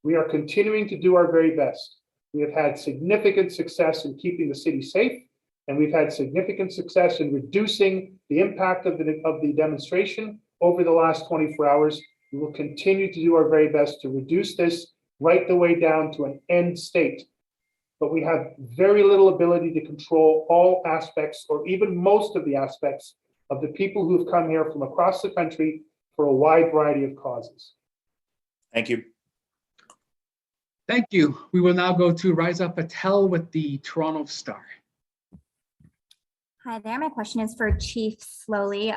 We are continuing to do our very best. We have had significant success in keeping the city safe, and we've had significant success in reducing the impact of the demonstration over the last 24 hours. We will continue to do our very best to reduce this right the way down to an end state. But we have very little ability to control all aspects or even most of the aspects of the people who have come here from across the country for a wide variety of causes. Thank you. Thank you. We will now go to Riza Patel with the Toronto Star. Hi there. My question is for Chief Slowly.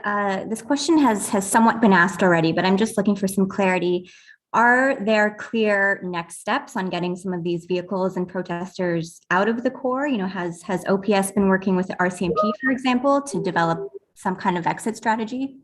This question has somewhat been asked already, but I'm just looking for some clarity. Are there clear next steps on getting some of these vehicles and protesters out of the core? Has OPS been working with the RCMP, for example, to develop some kind of exit strategy?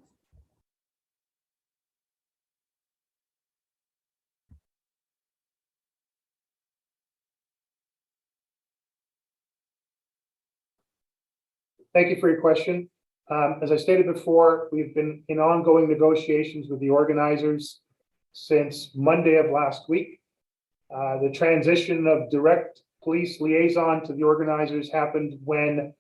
Thank you for your question. As I stated before, we've been in ongoing negotiations with the organizers since Monday of last week. The transition of direct police liaison to the organizers happened when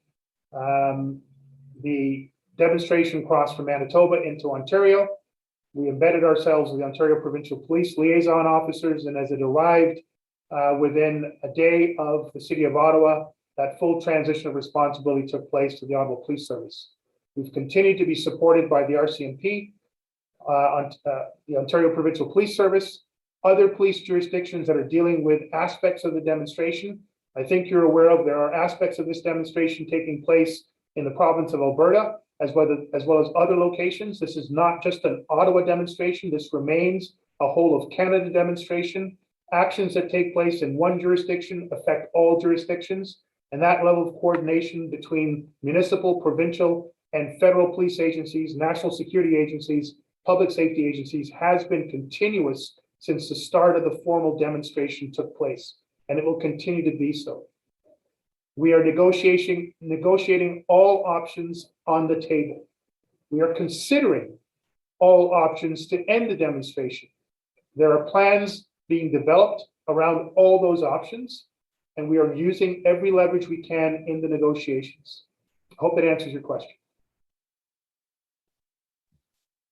the demonstration crossed from Manitoba into Ontario. We embedded ourselves with the Ontario Provincial Police liaison officers, and as it arrived within a day of the City of Ottawa, that full transition of responsibility took place to the Ottawa Police Service. We've continued to be supported by the RCMP, the Ontario Provincial Police Service, other police jurisdictions that are dealing with aspects of the demonstration. I think you're aware of there are aspects of this demonstration taking place in the province of Alberta, as well as other locations. This is not just an Ottawa demonstration. This remains a whole of Canada demonstration. Actions that take place in one jurisdiction affect all jurisdictions. And that level of coordination between municipal, provincial, and federal police agencies, national security agencies, public safety agencies has been continuous since the start of the formal demonstration took place, and it will continue to be so. We are negotiating all options on the table. We are considering all options to end the demonstration. There are plans being developed around all those options, and we are using every leverage we can in the negotiations. I hope that answers your question.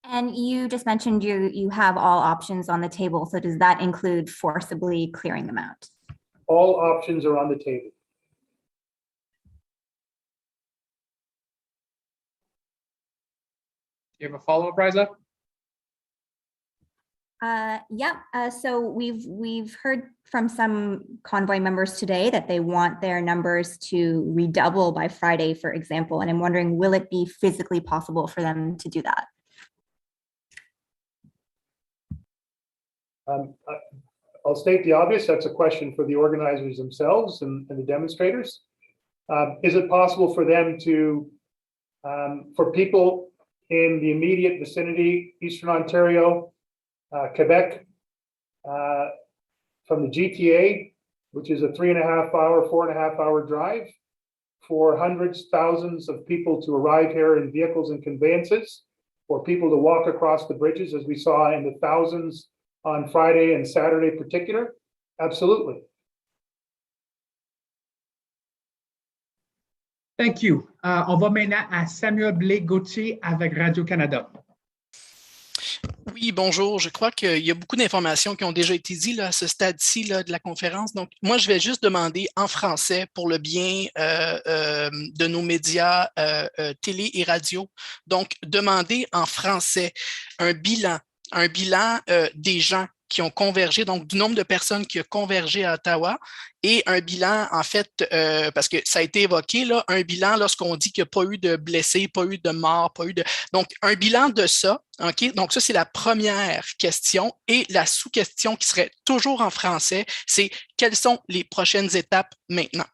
And you just mentioned you have all options on the table. So does that include forcibly clearing them out? All options are on the table. Do you have a follow-up, Riza? So we've heard from some convoy members today that they want their numbers to redouble by Friday, for example. And I'm wondering, will it be physically possible for them to do that? I'll state the obvious. That's a question for the organizers themselves and the demonstrators. Is it possible for them to, for people in the immediate vicinity, Eastern Ontario, Quebec, from the GTA, which is a 4.5 hour drive, for hundreds, thousands of people to arrive here in vehicles and conveyances, for people to walk across the bridges, as we saw in the thousands on Friday and Saturday in particular? Absolutely. Thank you. On va maintenant à Samuel Blais-Gauthier avec Radio-Canada. Oui, bonjour. Je crois qu'il y a beaucoup d'informations qui ont déjà été dites là, à ce stade-ci de la conférence. Donc, moi, je vais juste demander en français pour le bien de nos médias télé et radio. Donc, demander en français un bilan des gens qui ont convergé, donc du nombre de personnes qui ont convergé à Ottawa, et un bilan, en fait, parce que ça a été évoqué, là, un bilan lorsqu'on dit qu'il n'y a pas eu de blessés, pas eu de morts, pas eu de... Donc, un bilan de ça, OK? Donc, ça, c'est la première question. Et la sous-question qui serait toujours en français, c'est quelles sont les prochaines étapes maintenant?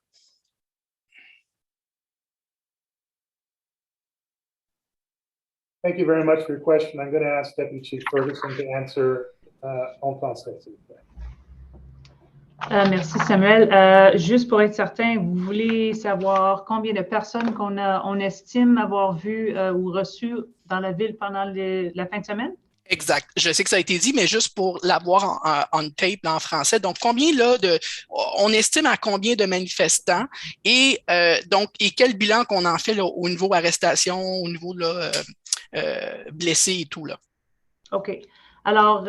Thank you very much for your question. I'm going to ask Deputy Chief Ferguson to answer en français, s'il vous plaît. Merci Samuel. Juste pour être certain, vous voulez savoir combien de personnes on estime avoir vues ou reçues dans la ville pendant la fin de semaine? Exact. Je sais que ça a été dit, mais juste pour l'avoir en tape en français. Donc, combien là on estime à combien de manifestants et quel bilan qu'on en fait là, au niveau arrestation, au niveau blessés et tout là. OK. Alors,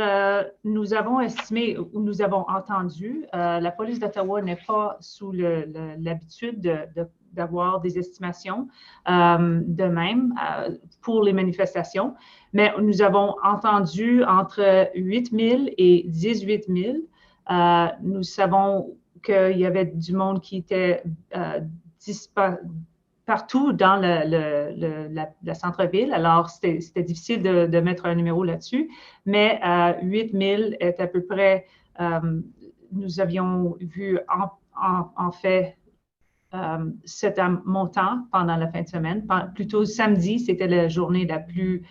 nous avons estimé, ou nous avons entendu, la police d'Ottawa n'est pas sous l'habitude d'avoir des estimations de même pour les manifestations, mais nous avons entendu entre 8 000 et 18 000. Nous savons qu'il y avait du monde qui était partout dans la centre-ville. Alors, c'était difficile de mettre un numéro là-dessus, mais 8 000 est à peu près, nous avions vu en fait cet montant pendant la fin de semaine. Plutôt samedi, c'était la journée la plus,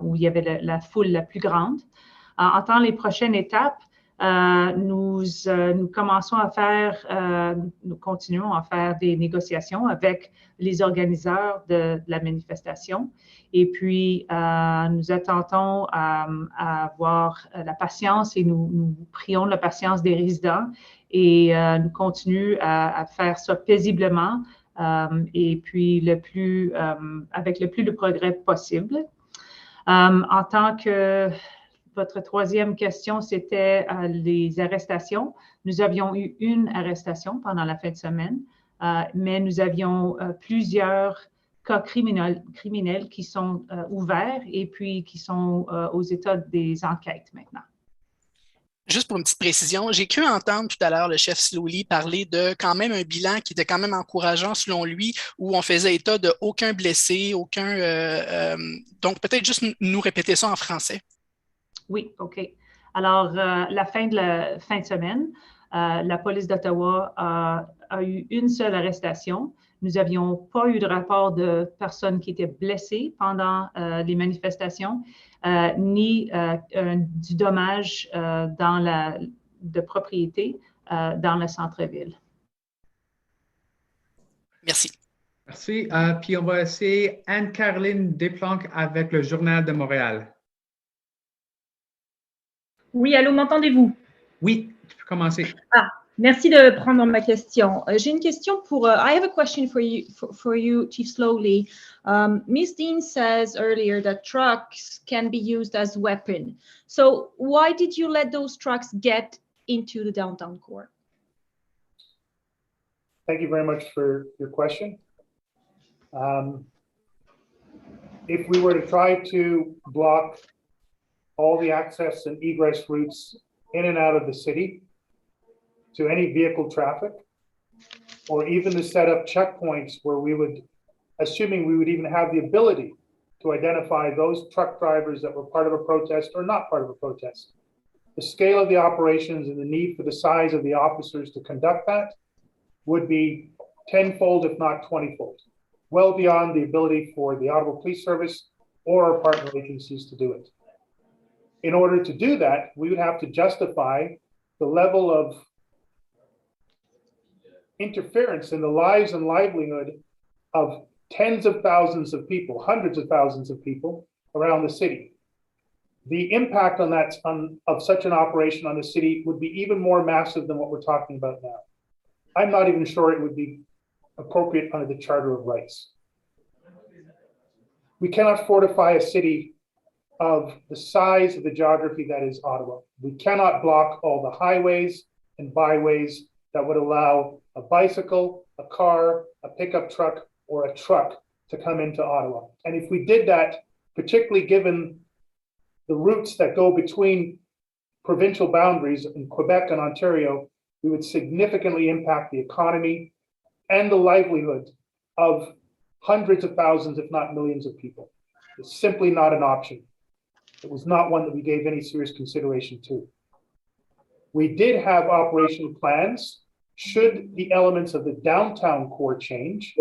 où il y avait la foule la plus grande. En temps, les prochaines étapes, nous commençons à faire, nous continuons à faire des négociations avec les organisateurs de la manifestation. Et puis, nous attendons à avoir la patience et nous prions la patience des résidents et nous continuons à faire ça paisiblement et puis avec le plus de progrès possible. En tant que votre troisième question, c'était les arrestations. Nous avions eu une arrestation pendant la fin de semaine, mais nous avions plusieurs cas criminels qui sont ouverts et puis qui sont aux états des enquêtes maintenant. Juste pour une petite précision, j'ai cru entendre tout à l'heure le chef Slowly parler de quand même un bilan qui était quand même encourageant selon lui, où on faisait état de aucun blessé, donc peut-être juste nous répéter ça en français. Oui, OK. Alors, la fin de semaine, la police d'Ottawa a eu une seule arrestation. Nous n'avions pas eu de rapport de personnes qui étaient blessées pendant les manifestations, ni du dommage de propriété dans le centre-ville. Merci. Merci. Puis on va essayer Anne-Caroline Desplanques avec le Journal de Montréal. Oui, allô, m'entendez-vous? Oui, tu peux commencer. Ah, merci de prendre ma question. J'ai une question pour, I have a question for you, Chief Slowly. Ms. Dean says earlier that trucks can be used as weapon. So why did you let those trucks get into the downtown core? Thank you very much for your question. If we were to try to block all the access and egress routes in and out of the city to any vehicle traffic, or even to set up checkpoints where we would, assuming we would even have the ability to identify those truck drivers that were part of a protest or not part of a protest. The scale of the operations and the need for the size of the officers to conduct that would be tenfold, if not 20-fold, well beyond the ability for the Ottawa Police Service or our partner agencies to do it. In order to do that, we would have to justify the level of interference in the lives and livelihood of tens of thousands of people, hundreds of thousands of people around the city. The impact on that of such an operation on the city would be even more massive than what we're talking about now. I'm not even sure it would be appropriate under the Charter of Rights. We cannot fortify a city of the size of the geography that is Ottawa. We cannot block all the highways and byways that would allow a bicycle, a car, a pickup truck, or a truck to come into Ottawa. And if we did that, particularly given the routes that go between provincial boundaries in Quebec and Ontario, we would significantly impact the economy and the livelihood of hundreds of thousands, if not millions of people. It's simply not an option. It was not one that we gave any serious consideration to. We did have operational plans should the elements of the downtown core change.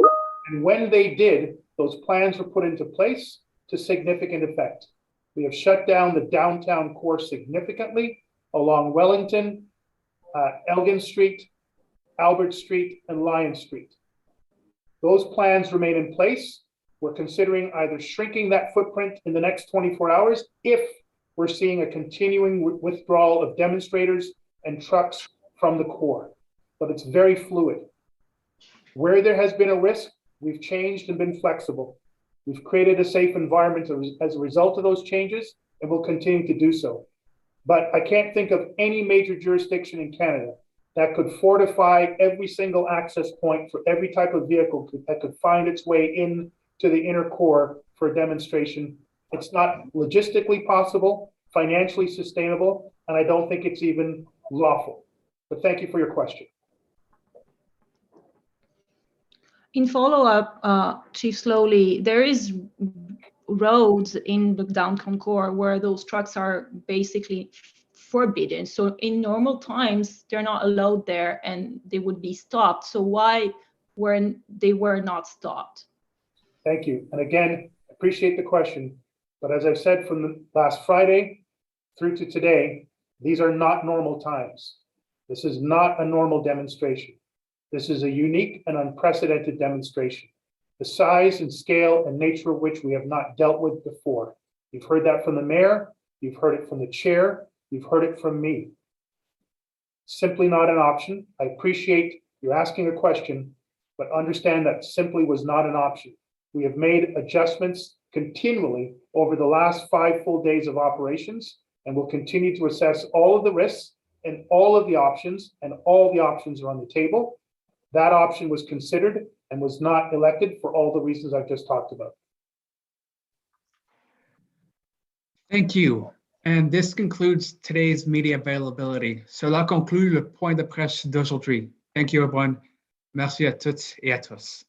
And when they did, those plans were put into place to significant effect. We have shut down the downtown core significantly along Wellington, Elgin Street, Albert Street, and Lyon Street. Those plans remain in place. We're considering either shrinking that footprint in the next 24 hours if we're seeing a continuing withdrawal of demonstrators and trucks from the core. But it's very fluid. Where there has been a risk, we've changed and been flexible. We've created a safe environment as a result of those changes, and we'll continue to do so. But I can't think of any major jurisdiction in Canada that could fortify every single access point for every type of vehicle that could find its way in to the inner core for a demonstration. It's not logistically possible, financially sustainable, and I don't think it's even lawful. But thank you for your question. In follow-up, Chief Slowly, there is roads in the downtown core where those trucks are basically forbidden. So in normal times, they're not allowed there and they would be stopped. So why were they not stopped? Thank you. And again, appreciate the question. But as I've said from the last Friday through to today, these are not normal times. This is not a normal demonstration. This is a unique and unprecedented demonstration, the size and scale and nature of which we have not dealt with before. You've heard that from the mayor, you've heard it from the chair, you've heard it from me. Simply not an option. I appreciate you asking a question, but understand that simply was not an option. We have made adjustments continually over the last 5 full days of operations, and we'll continue to assess all of the risks and all of the options, and all the options are on the table. That option was considered and was not elected for all the reasons I've just talked about. Thank you. And this concludes today's media availability. Cela conclut le point de presse d'aujourd'hui. Thank you, everyone. Merci à toutes et à tous.